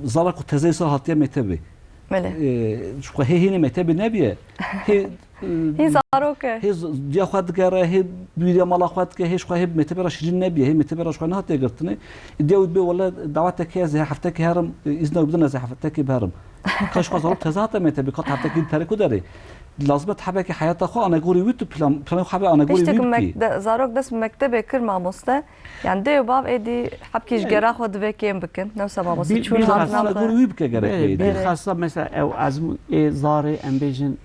zarak tezeysa hatiye mektebi Mele. Şu heyni mektebi nebiye He zaroke. He diya xwed dikare he büyüye mala xwed ke he şu he mektebera şirin nebiye he mektebera şu ne hatiye girtini diya be valla davet ke ze hafta ke haram izne bidna ze hafta ke baram kaş qazarok tezahata mektebi kat hafta ke terku deri lazım tabii ki hayata xo ana gori vitu plan xabe ana gori vitu ki zarok das mektebe kır mamosta yani de bav edi habkiş gerah xo dve kem bikin ne sabah çun ana gori vitu ke gerek beydi bir xassa mesela ev azmun zari embejin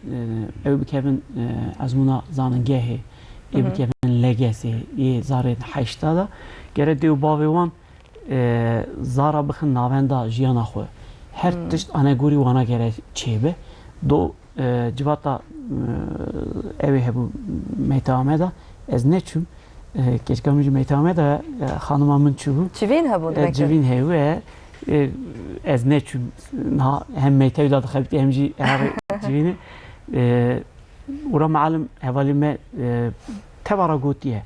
ev bikevin azmuna zanın gehi ev bikevin legesi zari haşta da gerek de bav wan zara bixin navenda jiyana xo her tişt ana gori wana gerek çebe do civata evi hebu meytame da ez neçüm keçkamıcı meytame da hanımamın çubu çivin hebu demek çivin hebu ez neçüm hem meytevi da xabti hemci her çivini ura malum hevalime tevara gotiye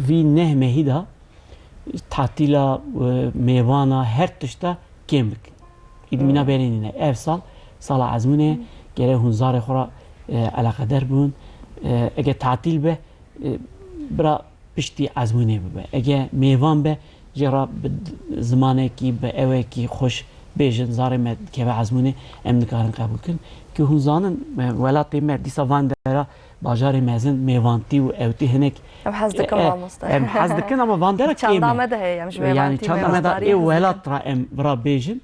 vi nehmehi da tatila meyvana her tişta kemik idmina berenine ev sal sala azmune gere hunzar xora alaqadar bun ege tatil be bra pişti azmune be ege mevan be jera zamane ki be eve ki xoş bejin zare med keve azmune em dikarin qabul kin ki hunzanın velatê me dîsa van dera bajarê mezin mevanti û evtî hinek em hez dikim mamosta em hez dikin ama van dera çandame de heye yani çandame da ev velat ra em vra bejin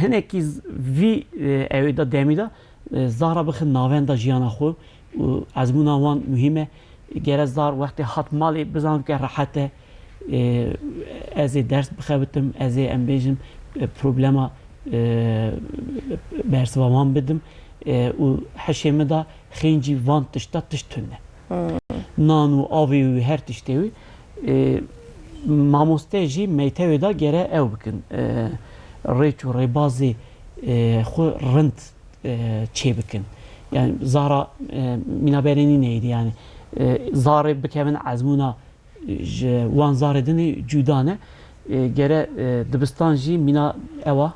hinekî vî evê da demî da zara bixin navenda jiyana xwe û ezmûna wan muhîm e gere zar wextê hat malê bizan ke rehet e ez ê ders bixebitim ez ê em bêjim problema bersiva wan bidim û heşê me da xêncî van tişta tişt tune nan û avê wî her tiştê wî mamostê jî meytevê da gere ew bikin rêç û rêbazê xwe rind çê bikin yani zara mînaberenî neydi yani zarê bikevin ezmûna ji wan zarê dinê cuda ne gere dibistan jî mîna ewa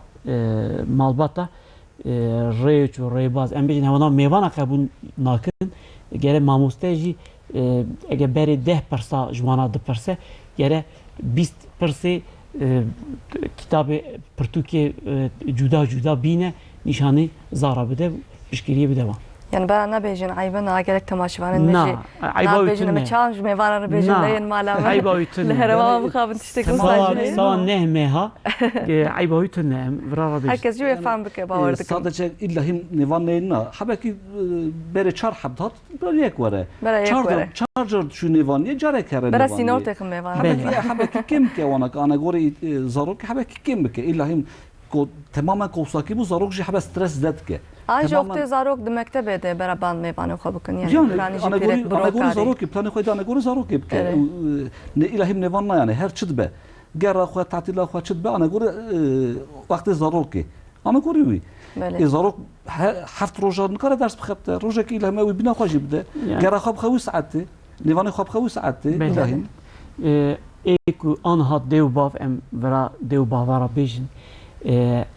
malbata rêç û rêbaz em bêjin hevana mêvana qebûl nakin gere mamostê jî ege berê 10 pirsa ji wana dipirse gere 20 pirsê kitabê pirtûkê cuda cuda bîne nîşanî zara bide piştgiriyê bide wan yani ben ne bejin ayıba na gerek temaşvanın ne na ayıba bejin me çanj me varanı bejin neyin malama ayıba ütün lehereva mukabın tiştekun sadece sawa nehmeha ayıba ütün vrara bejin herkes ju efendim bike bavardık sadece illahim nivan neyna habeki bere çar habdat böyle yek vare charger şu nivan ye jare kare bera sinor tekım me varanı habeki kim ke wana ana gori zarok habeki kim ke illahim ko tamamen kovsaki bu zarok ji habe stres zed ke Ancak okte zarok demekte bede beraban meyvanı xabıkın yani ana gori zarok plani koyda ana gori zarok ke ne ilahim nevanna yani her çıd be گرا خو تعطیل خو چت به انا گور وقت ضرور کی انا گوری وی بله ضرور هفت روزا نکاره درس بخبت روزا کی لما وی بنا خوش بده گرا خو بخوی ساعته لیوان خو بخوی ساعته بله ایکو آنها دیو باف ام ورا دیو باوارا بیشن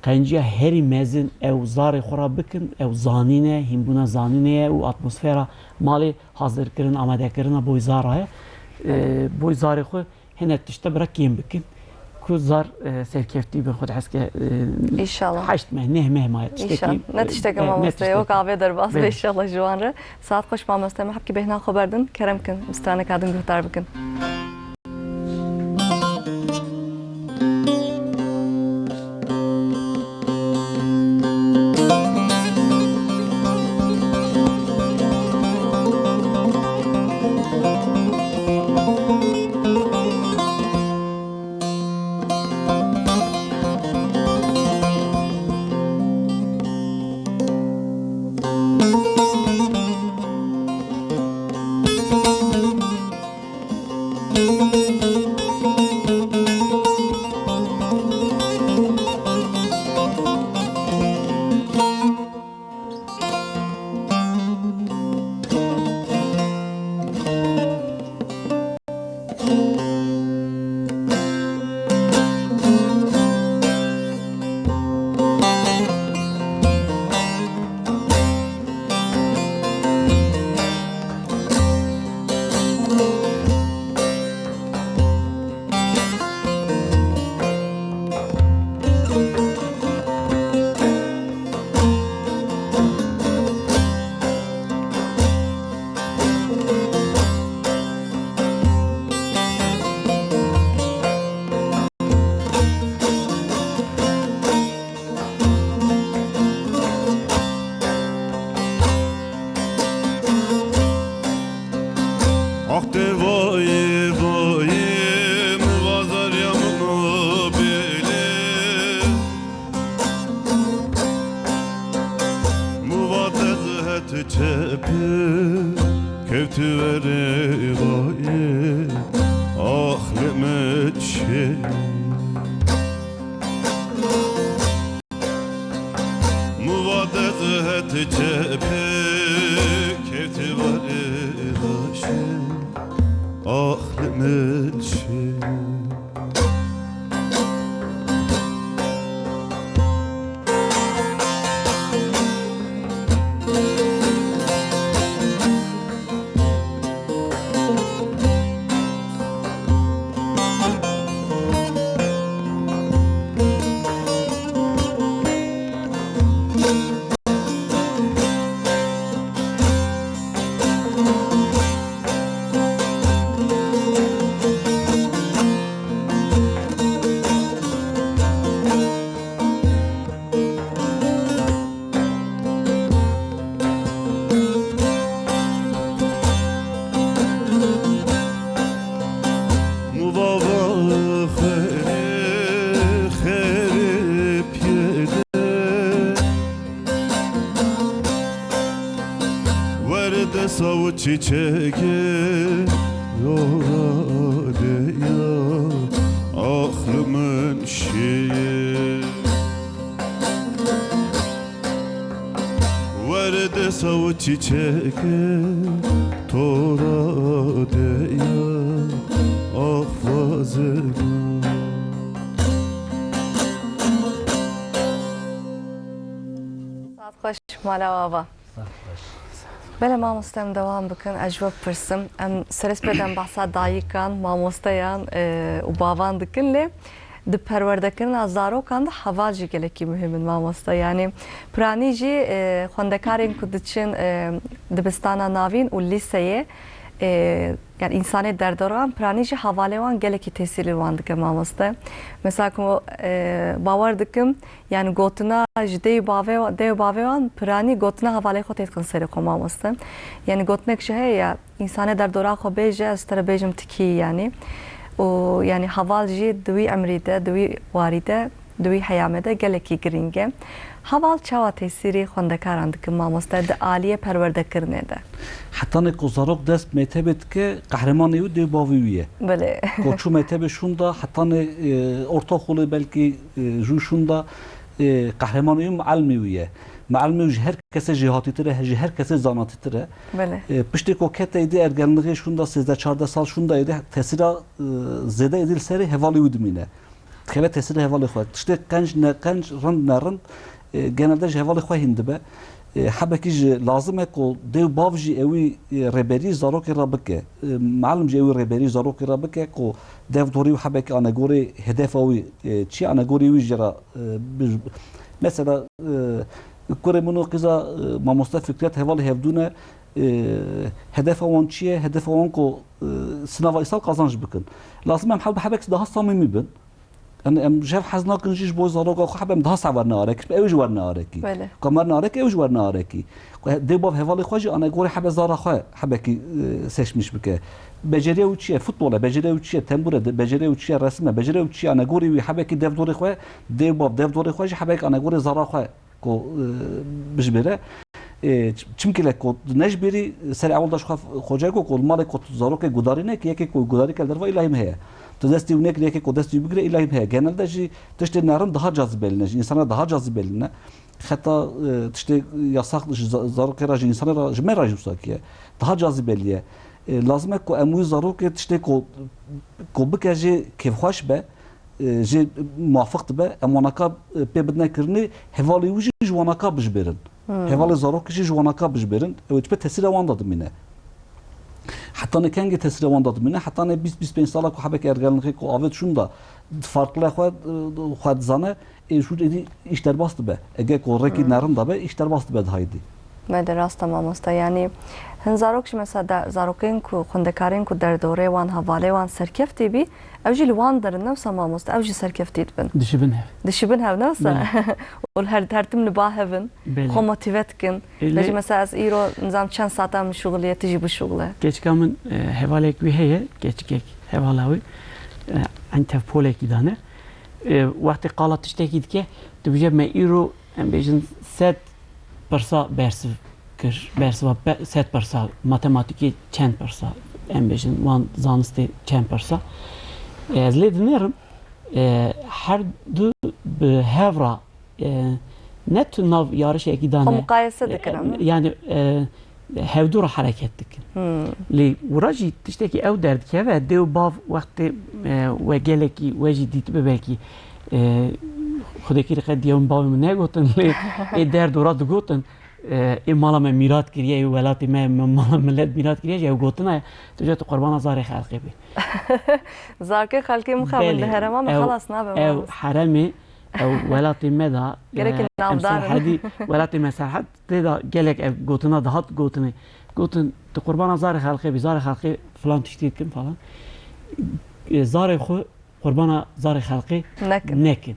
قنجه هری مزن او زار خورا بکن او زانینه هم بونا زانینه او اتمسفera مالی حاضر کرن آماده کرن بوی زاره بوی زار خو هنه تشته برا کیم بکن کو زار سرکفتی به خود حس که İnşallah. حشت مه نه مه ما İnşallah. Ne tişteki mamasta yok kahve derbas Bele. inşallah juanre. Saat hoş mamasta mı hep ki behna haberdin keremkin mustane kadın göhtar bikin. Akte vay vay muvazar yamunu bile Muvadez het çepi kevtü veri vay Ahlemet şey Muvadez het çepi kevtü veri vay Ahlemet şey Savu çiçeği yorade ya aklımın şeyi Verde savu çiçeği torade ya ahvazena Saat hoş mala baba. بله ما مستم دوام بکن اجواب پرسم ام سرس بدم بحثا دایکان ما مستیان و باوان دکن لی د پروردکن ازارو کان د حواجی گلکی مهم ما مستا یعنی پرانی جی خوندکارین کدچن دبستانا ناوین و لیسeye yani insani derdoran praniji havale wan geleki tesiri wan dike mamoste. Mesela ko bavar dikim yani gotuna jde bave wan prani gotuna havale khot etkin sere ko mamoste. Yani gotnek şey ya insani derdora kho beje astar bejim tiki yani. O yani havalji dwi amride dwi waride دوی حیامده گلکی گرینگه هوال چاوا تسیری خوندکاران دکن ماموستا ده عالیه پرورده کرنه ده حتی نکو زاروک دست میتبت که قهرمانی و دیو باویویه بله کوچو مکتب شوندا حتی orta okulu belki juşunda kahramanıyım معلمیویه معلمیوی her kese cihatitere her kese zanatıtere بله pişti kokete idi ergenliği şunda sizde 4 sal şunda idi tesira zede edil seri hevali udmine keve tesira hevali xwa işte genç ne genç rand narın genelde hevali xwa hindibe حبكي لازم يكون ديو بافجي اوي ريبيري زاروكي رابكه معلم جي اوي ريبيري زاروكي رابكه كو ديف دوري وحبكي انا غوري هدف اوي تشي انا غوري ويجرا مثلا كوري منو قزا ما مصطفى فكرت هوالي هفدونه هدف اون تشي هدف اون كو سنافا يسال قازانج بكن لازم هم حل حبكي ده صميمي بن انا شاف حزنا كنجيش بوز زاروكا خو حبم ده صعب نارك اوج ور ناركي بله كمر نارك اوج ور ناركي دي باب هوالي خوجي انا غوري حب زارا خو حبكي seçmiş بك بجري وتشي فوتبول بجري وتشي تمبور بجري وتشي رسمه بجري وتشي انا غوري حبكي ديف دوري خو دي باب ديف دوري خوجي حبكي انا غوري زارا خو كو بجبره چمکی لکو نجبری سر اول داشت خوجه کو کل مال کو زارو که گداری نه که یکی کو گداری کل در و الهیم هست تو دستی و نکری یکی کو دستی بگیره الهیم هست genelde جی تشت نرم daha cazibeli ne insana daha cazibeli ne hatta tişte yasak zarok erajı insana jmer rajus ki daha cazibeliye lazım ko emu zarok tişte ko bikaji kevxaş be ji muafık be emonaka pe bedne kirni hevali uji jwanaka bijberin hevali zarok ji jwanaka bijberin evet pe tesir avan dadım yine hatta ne kengi tesir avan dadım yine hatta ne 20-25 sala ko habek ergenliği ko avet şunda farklı xwed zane şu dedi işler bastı be ege ko reki narin da be işler bastı be haydi ما درست ماموستا یعنی هن زاروکش مثلا زاروکین کو خوندکارین کو در دوره وان حواله وان سرکفتی بی اوجی لوان در نفس ماموستا اوجی سرکفتید بن دشبن هف دشبن هاو نفسه ول هر تم نباهبن خو موتیوت کن لجی مثلا از ایرو نظام چند ساعت هم شغلیه تجی bu شغله geç kamın hevalek bir heye geç hevalavi antef polek idane vakti qalat tiştekid ke dibje me iro em bejin set persa bersiv kir bersiva set persa matematiki çend persa em bejin wan zaniste çend persa ez le dinerim her du hevra net nav yarış ekidane mukayese dikirim yani hevdura hareket dikin li uraji tişteki ev derdike ve dev bav vakti ve geleki ve ciddi belki خودکی رخت دیام باوی من نگوتن لی در دورات گوتن این مالا من میرات کریه ای ولاتی من مالا ملت میرات کریه یا گوتن تو جات قربان زار خلقی بی زارکه خلقی مخابل ده هرما خلاص نابه او حرمی او ولاتی مدا گرک نامدار حدی ولاتی مساحت تدا گلک گوتنا دهات گوتن تو قربان زار خلقی بی زار خلقی فلان تشتید کن فلان زار خو قربان زار خلقی نکن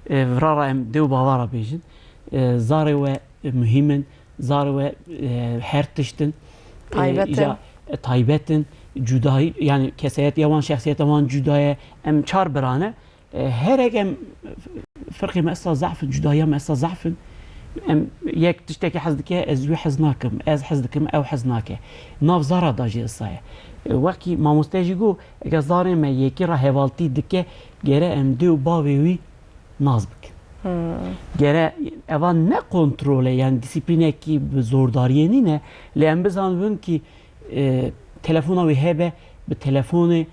فرارا ام دو باوارا بیجن زاری و مهمن زاری و هر تشتن تایبتن جدایی yani kesiyet yavan şahsiyet yavan cudaya em çar birane her egem فرقي مسا ضعف جدايا مسا ضعف ام يك تشتكي حزدك از وي حزناكم از حزدكم او حزناكه ناف زارا داجي الصايه وكي ما مستجيجو غزاري ما يكي را هوالتي دكه غيره ام دو باوي نازبك غيره اvan ne kontrole yani disipline ki zordariye ne لان بزانون ki telefona ve hebe be telefonu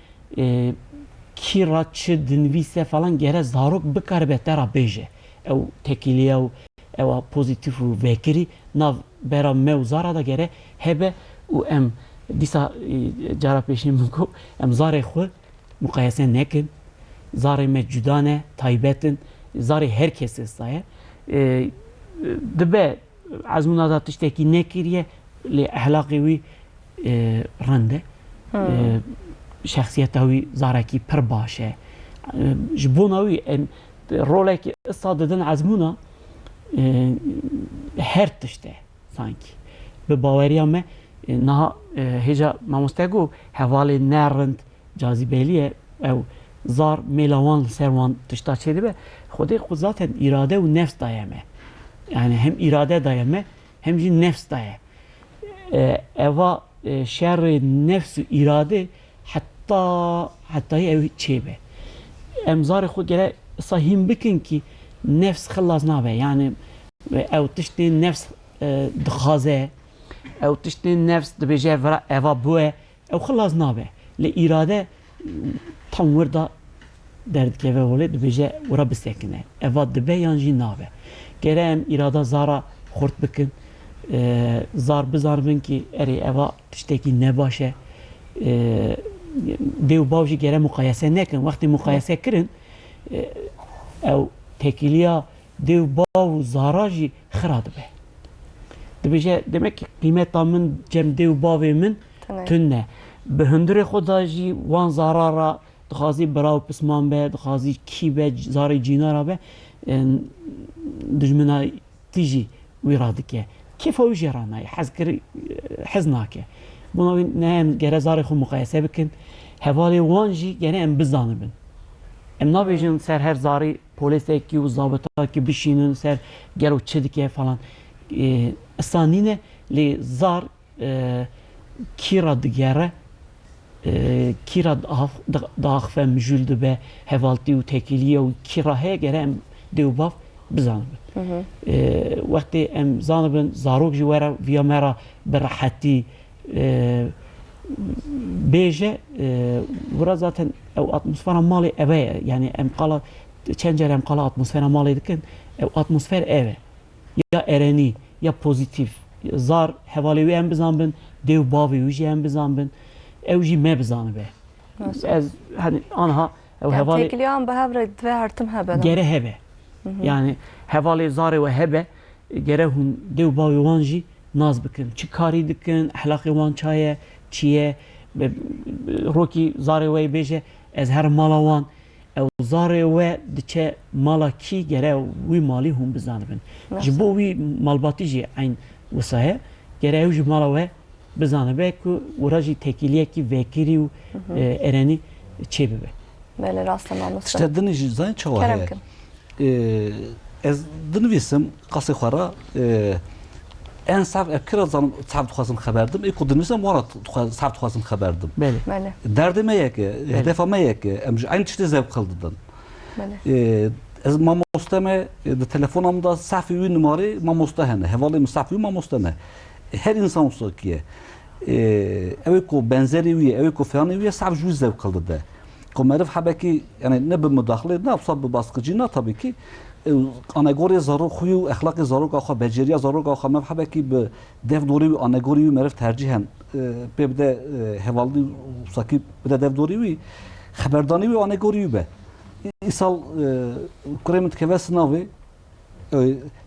kiraçı dinvise falan gere zarok bikar betera beje ev tekiliye ev pozitif vekiri nav bera mevzara da gere hebe u em disa cara peşin ko em zare xu mukayese nekin zare mecudane taybetin zare herkese saye dibe azmuna da tişteki nekiriye li ahlaki vi rende شخصیتاوی زارکی پر باشه جبوناوی رولی که استاددن عزمونا هر تشته سانکی به باوریامه نه هجا مامستگو حوالی نرند جاذبهلیه او zar melawan servan tişta çedi be xudi xud zaten irade ve nefs dayeme. Yani hem irade dayeme hem de nefs daye. Eva şer nefs irade hatta ev çebe. Emzar xud gele sahim bikin ki nefs xillas nabe. Yani ev tişti nefs dixaze ev tişti nefs dibêje eva bue ev xillas nabe. Li irade tam wırda derdikeve vole dibêje wira bisekine. Eva dibe yan jî nabe. Gere em irada zara xort bikin. Zar bizarbin ki eri eva tiştekî nebaşe. Dev bav jî gere mukayese nekin. Wextê mukayese kirin ew tekîliya dev bav zara jî xira dibe. Dibêje demek ki qîmeta min cem dev bavê min tune ne. Bi hundirê xwe da jî wan zara ra dixwazî biraw pisman be, dixwazî kî be, zarê cîna be dijmina tî jî wî ra dike. Kêfa wî jê ra nayê, hez nake. Buna ne em gere zarê xwe muqayese bikin, hevalê wan jî gere em bizanibin. Em nabêjin ser her zarî polîsekî û zabitakî bişînin ser gelo çi dike falan. Esanîne lê zar kîra digere kîra daxife mijûl dibe hevaltî û tekîliye û kîra heye gere em dêwbav bizanibin. Wextê em zanibin zarok jî were viya me ra bi rehetî bêje wira zaten ew atmosfera malê ev ye. Yani em qala çend care em qala atmosfera malê dikin ew atmosfer ev e. Ya erenî ya pozitif. Zar hevalê wê em bizanibin, dêw bavê wî jî em bizanibin. Ew jî me bizanibe. Ez hani anha ew hevalê tekiliyan bi hev re dve hertim hebe. Gere hebe. Yani hevalê zarê we hebe gere hûn dêw bavê wan jî naz bikin. Çi karî dikin, ehlaqê wan çaye, çi ye. Rokî zarê we bêje ez her mala wan ew zarê we diçe mala kî gere wî malî hûn bizanibin. Ji bo wî malbatî jî eyn wisa ye gere ew ji mala we bizanibe ku wira jî tekîliyekî vekirî û erenî çê bibe. Belê rast e mamoste. İşte dinî jî zanî çawa Kerem heye. kin. Ez dinivîsim qasê xwe ra en sav ev kira zanim sav dixwazim xeber dim. Êku dinivîsim wara sav dixwazim xeber dim. Belê. Belê. Derdê me yeke, hedefa me yeke, em ji eyn tiştê zevk didin. Belê. Ez mamoste me di telefonam da safê wî numarê mamoste hene. Hevalê min safê wî mamoste ne. Her insan sakiye. Ew ku benzerî wî, ew ku filanî wî sav ji wî zevk dide. Ku meriv hebekî yani ne bi müdaxilê ne apsa bi baskıcî ne tabii ki anegorê zarok xwe û exlaqê zaroka xwe beceriya zaroka xwe mev hebekî bi devdorî wî anegorî wî meriv tercîhen pê bide hevalî sakî bide devdorî wî xeberdanî wî anegorî wî be. İsal kurê min dikeve sinavê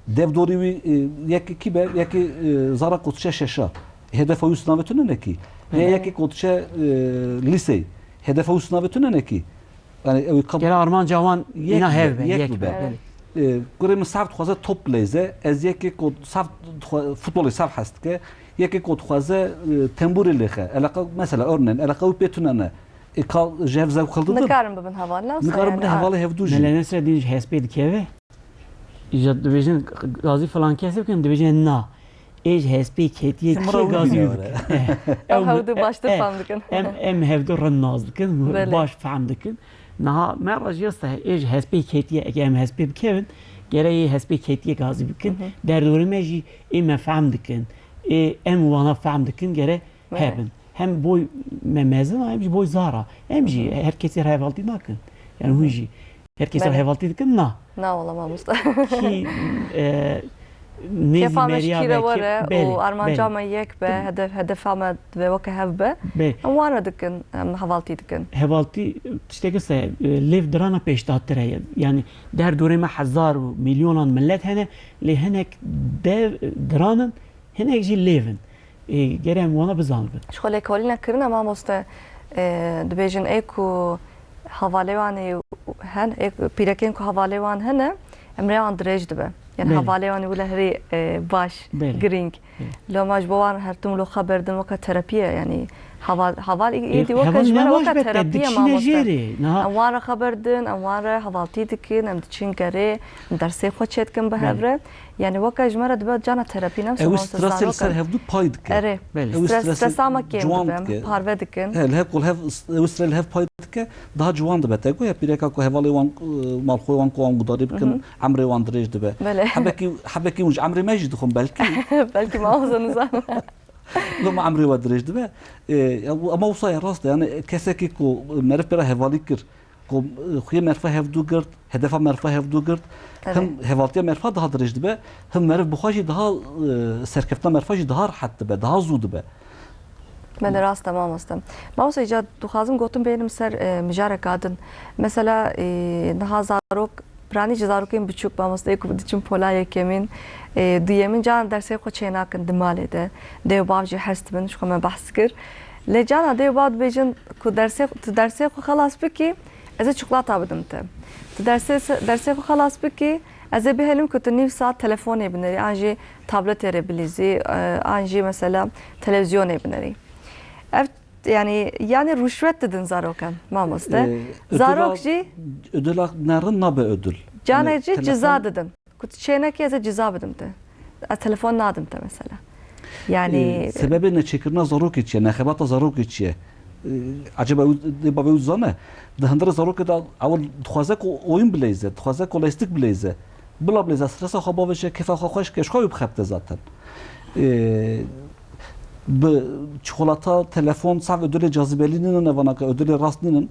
devdorî wî yekî kî be yekî zara qutçe şeşa hedefa wî sinavê tune nekî ya yekî qutçe lîsey hedefa wî sinavê tune nekî. Yani ew Gere arman cawan ina hev be. yek be. Kurê min sav dixwaze top lêze ez yekê ku sav futbolê sav hest dike yekê ku dixwaze temborê lêxe eleqa mesela örneğin eleqa wî pê tune ne ka ji hev zevk didin Nikarin bibin hevalê. nikarin bide hevalê hevdû jî. Melene sre din hespê dikeve. İja dibêjin gazî falan kesê bikin dibêjin na. Êj hespê ketiye Mira kê wî gazî bîne bikin. Ew hewdû baştir fehm dikin. Em hevdû rin naz dikin, Belê. baş fehm dikin. Niha me ra jî êsta êj hespê ketiye eke em hespê bikevin gere ê hespê ketiye gazî bikin. Derdorê me jî ê me fehm dikin. Em wana fehm dikin gere hebin. Hem boy me mezin hem jî boy zara. Em jî herkesî hevaltî nakin. Yani hûn jî herkesî Belê. hevaltî dikin na. Na ola mamoste. Ki nêzî Kefameş meriya kîre were belê, û armanca belê, me yek be hedefa me divê weke hev be. belê. Em wana dikin, em hevaltî dikin. Hevaltî tiştekî se lêv dirana pêşdattir heye. Yani derdorê me hezar û milyonan millet hene lê hinek dev diranin hinek jî lêvin. Gere em wana bizanibin. Ji xwe lêkolîna kirine mamoste dibêjin ê ku hevalê wan hen pîrekên ku hevalê wan hene em rêwan dirêj dibe. yani Bele. havale yani wile herî baş Bele. giring lo maj bowan her tum lo xeber din weka terapiye yani haval iyi di weka jmara weka terapiye mamoste Amwara xeber din amwara havaltî dikin em diçin gerê dersê xwe çêtkin bi hevre yani weka jmara dibe cana terapî nem ew stresel ser hevdû pay dike. ere stresa me kêm parve dikin He hev kol hev ew strel hev pay dike daha ciwan dibe te goya pireka ku hevalê wan malxwe wan ku wan gudarî bikin emrê wan dirêj dibe. Hebekî wî ji emrê me jî dixwin belkî belki mağazanıza Loma emrê we dirêj dibe ama wisa rast yani kesekî ku meriv pêra hevalî kir ku xuya merfa hevdû girt hedefa merfa hevdû girt hem hevaltiya merfa daha dirêj dibe hem meriv bixwe jî daha serkeftina merfa jî daha rehet dibe daha zû dibe. من راست تمام هستم ما واسه ایجاد دخوازم گوتم بینم سر مجاره کادن مثلا نها زاروک برانی جزاروکیم بچوک با مستای کو بدچم پولای کمین دیمین جان درس خو چیناکن دماله ده دیو باوجی هست من شو من بحث کر لجانا دیو باد بیجن کو درس خو خلاص بکی از چوکلاته بدم ته درس خو خلاص بکی از بهلم كنت نيف ساعة تلفوني بنري انجي تابلت بليزي انجي مثلا تلفزيون بنري yani rüşvet dedin zarokan mamoste. Zarokji ödül nerin nabe ödül. Caneci ceza dedin. Kutu çenek yazı ceza dedim de. Telefon nadım da mesela. Yani sebebi ne çekirna zarok içe, ne xebata zarok içe. Acaba baba uzane. Dehndire zarok da avul xwazek oyun bileyze, xwazek olastik bileyze. Bula bileyze stresa xaba veşe kefa xoş keşxoy bxapte zaten. Bu çikolata, telefon, sav ödülü cazibelinin evanaka ödülü rastının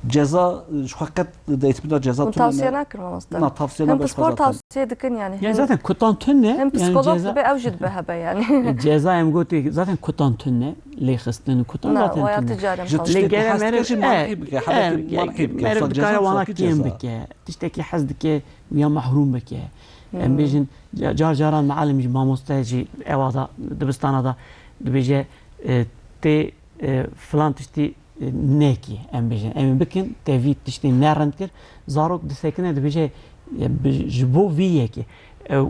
ceza şu hakikat da etmida ceza tünne. Tavsiye nakırmam aslında. Na tavsiye hem spor tavsiye dikin yani. Yani zaten kutan tünne. Hem psikolog be evcid be hebe yani. Ceza hem goti zaten kutan tünne. Lehistini kutan zaten tünne. Na hayatı carem. Legere merib dikaya wana kim bike. Tişteki hazdike ya mahrum bike. Em bejin car caran معلم مامۆستایجی ئێوازە دبستانەدا دبێژێ تێ فلان تشتی نێکی ئەم بێژن ئەمێ بکن تێڤی تشتی نەڕەند کرد زارۆک دەسێکنە دەبێژێ ji بۆ viyekê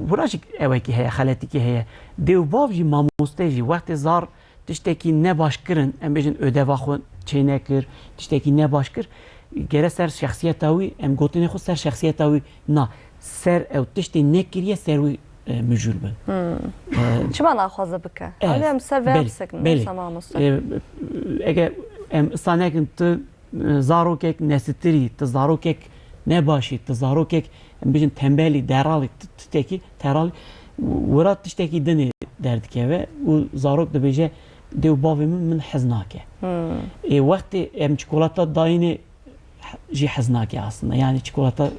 wiraşik ewekî heye xeletîkî heye dêw bav jî mamostê jî wextê zar tiştekî nebaş kirin em bêjin ödeva xwe çê nekir tiştekî nebaş kir gere ser şexsiyeta wî em gotinê xwe ser şexsiyeta wî na ser ew tiştê nekiriye ser wî müjür bin. Çima naxwaze bike? Alê em ser vê bisekin samamoste. Eger em îstanekin tu zarokek nesittirî, tu zarokek nebaşî, tu zarokek em bêjin tembelî, deralî, tiştekî teralî wira tiştekî dinê derdikeve û zarok dibêje dêw bavê min hez nake. Wextê em çikolata dayînê jî hez nake aslında. Yani çikolata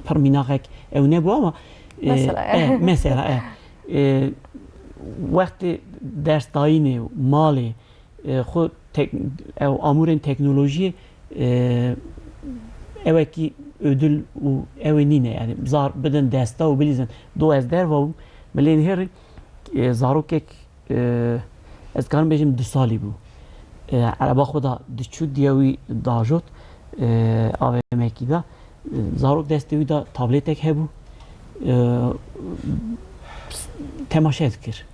pir mînaxek ew nebû ama mesela wextê ders dayînê malê xwe ew amûrên teknolojiyê ewekî ödül û ew ê nîne yani zar bidin desta û bilîzin do ez derva bûm milên herî zarokek ez karim bêjim 2 salî bû ereba xwe da diçû diya wî dajot avêmekî da zarok destê wî da tabletek hebû temaşe dikir.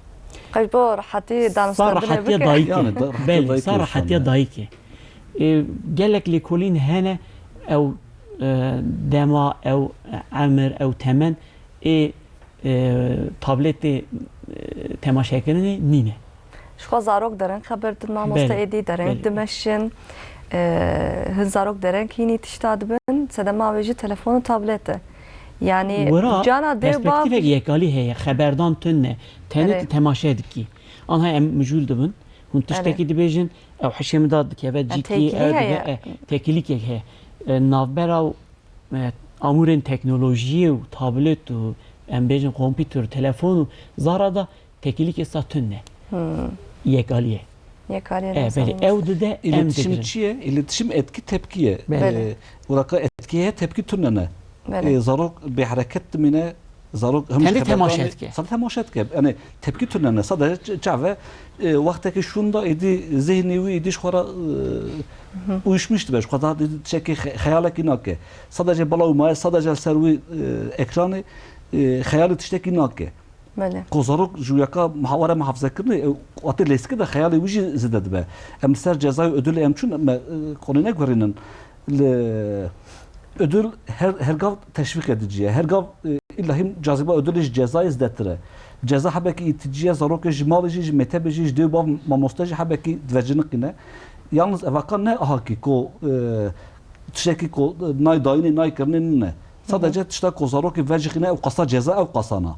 Qeş bo rahatî danıştandinê bike. Sar rahatiya dayîkê. Gelek lêkolîn hene ew dema ew emir ew temen ê tabletê temaşekirinê nîne. Ji xwe zarok derin xeber din mamoste êdî derin dimeşin hin zarok derin hînî tişta dibin sedema wê jî telefon û tablete. Yani cana dêw perspektîvek yekalî heye xeberdan tune tenê temaşe dikî. Anha em mijûl dibin hûn tiştekî dibêjin ew hişê min da dikeve cîkî tekîlîkek heye. Navbera amûrên teknolojiyê û tablet û em bêjin kompîter telefon û zara da tekîlîkê sa tune. Yekalî. Ew dide iletişim çiye? İletişim etki tepkiye. Uraka etkiye tepki tünene. Zarok bir hareket mine zarok Kendi temaşet ki. Sadece temaşet ki. Yani tepki türlerine sadece çave vaktaki şunda idi zihni ve idi şura uyuşmuştu be. Şu kadar çeki hayal ki nak. Sadece bala umay sadece servi ekranı hayal tişteki nak. بله کو زاروک جویاکا محاوره محافظه کردن وقتی لیسکی ده خیالی ویجی زده به ام سر جزای ödül امچون konuyuna görünün ödül her gav teşvik ediciye her gav illahim cazibe ödül cezayı izdettire ceza habeki iticiye zarok jmalici metebeci de bav mamostaji habeki dvercinikine yalnız evakan ne ahaki ko tişeki ko nay dayını nay kırnın ne sadece tişta ko zarok vecihine ev qasa ceza ev qasana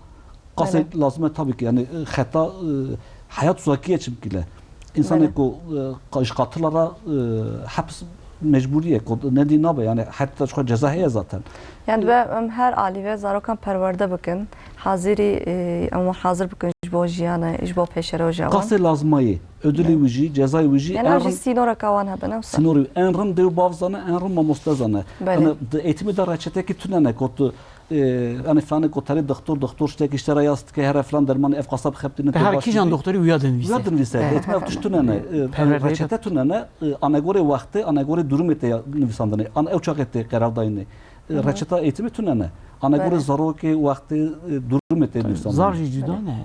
قصد لازمه tabii ki yani hata hayat zakiye çimkile insan ko katılara hapis mecburiye ko ne dinabe yani hatta şu cezaya zaten yani ben her ali ve zarokan perverde bakın haziri ama hazır bakın bu jiyana bu peşere o cevap qasd lazmayı ödülü vici cezayı vici yani sinora kavan habe ne sinori enram de bavzana enram mamostazana yani eğitimi de reçeteki tünene kotu yani fani kotari doktor işte işlere yazdı ki her falan derman ev kasap xeptini her ki can doktoru uyadın vise uyadın vise eğitimi tüştünene reçete tünene ana göre vakti ana göre durum ete nivisandane ana ev çak ete karardayını reçete eğitimi tünene ana göre zaroki vakti durum ete nivisandane zarji cüda ne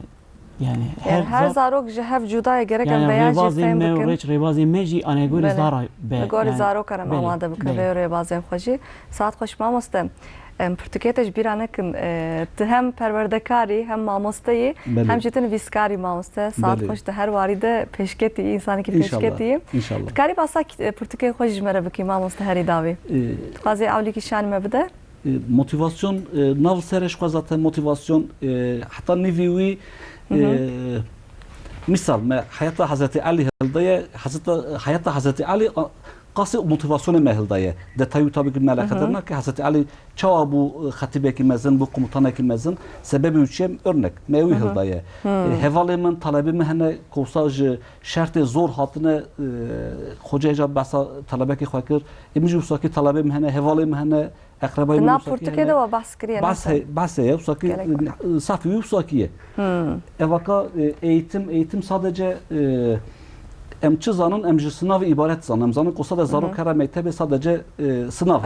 yani her zarok jehev cudaya gereken beyaz revazin me revazin meji ana göre zara be göre zarok aram amade bıkın ve revazin xoji saat xoş mamastem Pürtüketej bir anakın hem perverdekari hem mamostayı hem cidden viskari mamosta saat hoş da her varide peşketi insanı ki peşketi inşallah kari basak Pürtüket hoş merhaba ki mamosta her idavi kazi avli ki şan mebde motivasyon nav sereş zaten motivasyon hatta nevi misal hayatta Hazreti Ali haldaya hayatta Hazreti Ali قاس موتیواسیون مهلدایه detayı tabii ki merak ederler ki Hazreti Ali çağa bu hatibeki mezun bu komutanaki mezun sebebi üçem örnek mevi hildaya hevalımın talebimin hene kovsaj şartı zor hatine hocaja basa talebeki fakir imji usaki talebim hene hevalım hene akrabayım usaki na Portekede ve baskriye bas ya usaki safi usakiye evaka eğitim sadece emçi zanın emci sınavı ibaret zan. Emzanın kosa da zarok kara mektebe sadece sınav.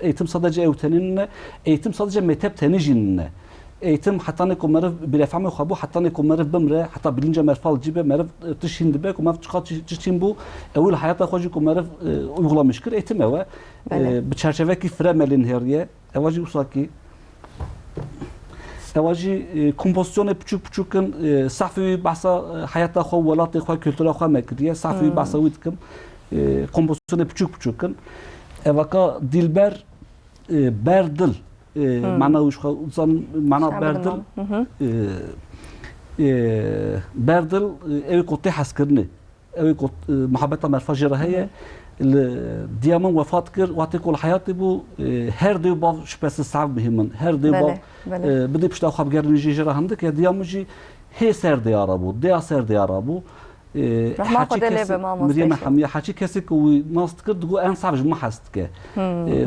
Eğitim sadece evteninle, eğitim sadece mektep tenijinle. Eğitim hatta ne kumarı bir efami xabu hatta ne kumarı bimre hatta bilince merfal cibe merf tışindi be kumarı çıkat çiçin bu evvel hayata xocu kumarı uygulamışkır eğitim eve bir çerçeve ki fremelin heriye evacı usaki evaji kompozisyonu küçükün safi bahsa hayatta xo velatı xo kültüre xo mekriye safi bahsa vitkim kompozisyonu küçükün evaka dilber berdil mana uşka uzan mana berdil berdil evi kote haskırni evi kot muhabbeta merfajira heye diyamın vefat kır vakti kol hayatı bu her diyor bav şüphesiz sav mühimmin her diyor bav bide pişta xab gerini jira handık ya diyamıcı he ser diyara bu diya ser diyara bu haçi kesi Meryem Hamiye haçi kesi ki nast kır bu en savcı mahast ki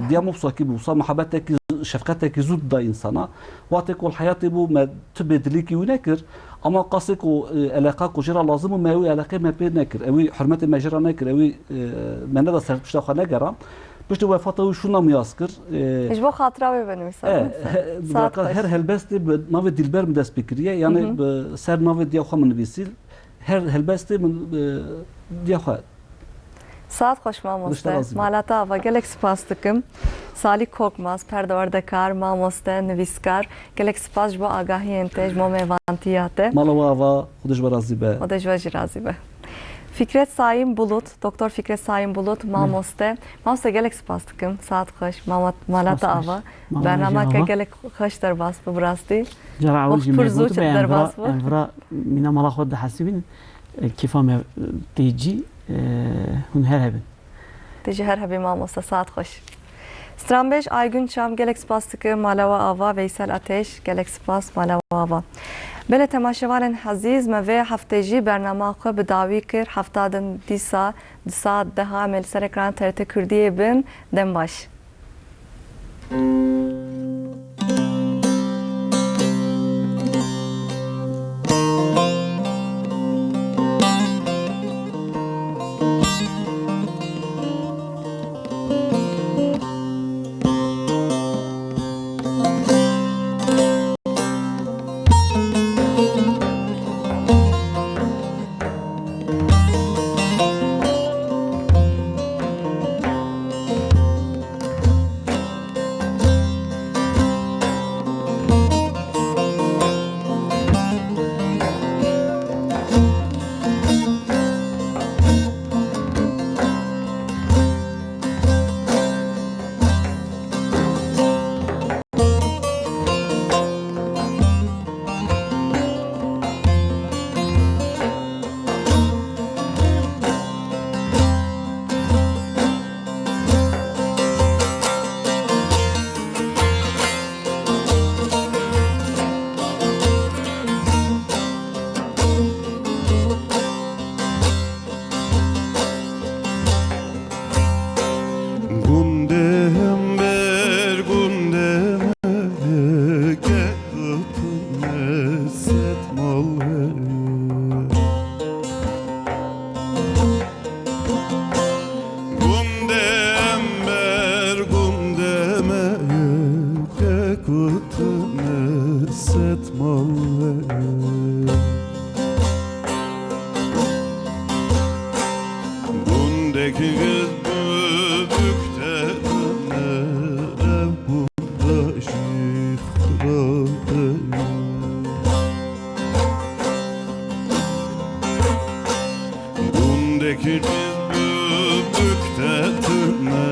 diyamı saki bu sa muhabbetteki şefkatteki zud da insana vakti kol hayatı bu tübedili ki unekir ama qasik o alaka ko jira lazım ma evi alaka ma pe nekir evi hürmeti mecra nekir evi mene da sertmişta xana garam pişti vefatı şuna mı yaskır hiç bu hatıra ve benim mesela her helbesti navi dilber mi dest fikriye yani ser navi diye xamın visil her helbesti diye xa saat xoş mamosta malata va gelek spas dikim Salih Korkmaz perdeverdekar mamosta nivîskar gelek spas bu agahiyên te ji bo mêvantiyate malava va xudej razî be xudej ve razî be Fikret Sayın Bulut, Doktor Fikret Sayın Bulut, mamoste gelek spas dikim saat xoş malata ava bernama ke gelek xoş derbas bu brasti جرا أول جملة قلت بأنفرا من ملا خود حاسبين كيف ما تيجي هون هربن تيجي هربي mamosta saat xoş Stranbeş Aygün Çam gelek spas dikim malava ava Veysel Ateş gelek spas malava ava Bele temaşevanên hezîz me vê hefteyjî bernama xwe bi dawî kir hefta din dîsa deha me li ser ekran TRT Kurdiyê bin dem baş. Bekir bübükte tüme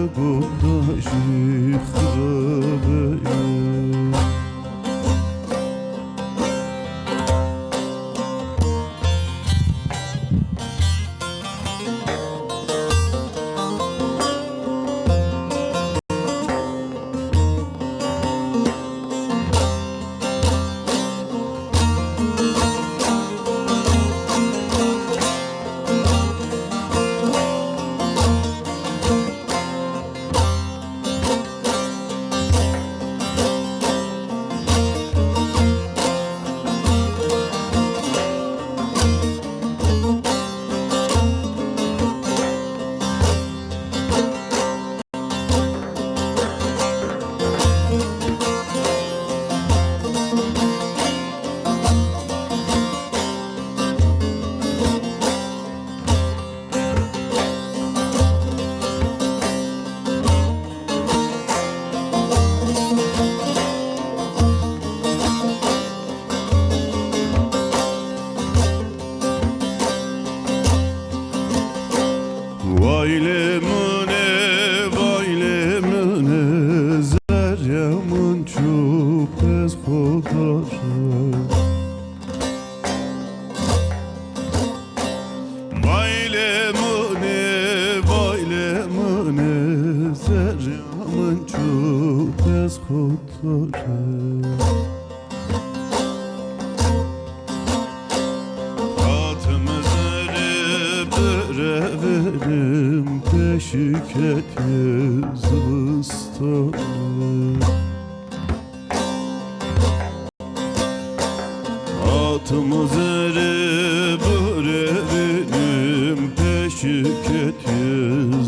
Egodaşı hırabe Vaylemune Zeryamın çupez kodarı Vaylemune Zeryamın çupez kodarı Verim peşiket yazıstanı Atımız ere verim peşiket yazıstanı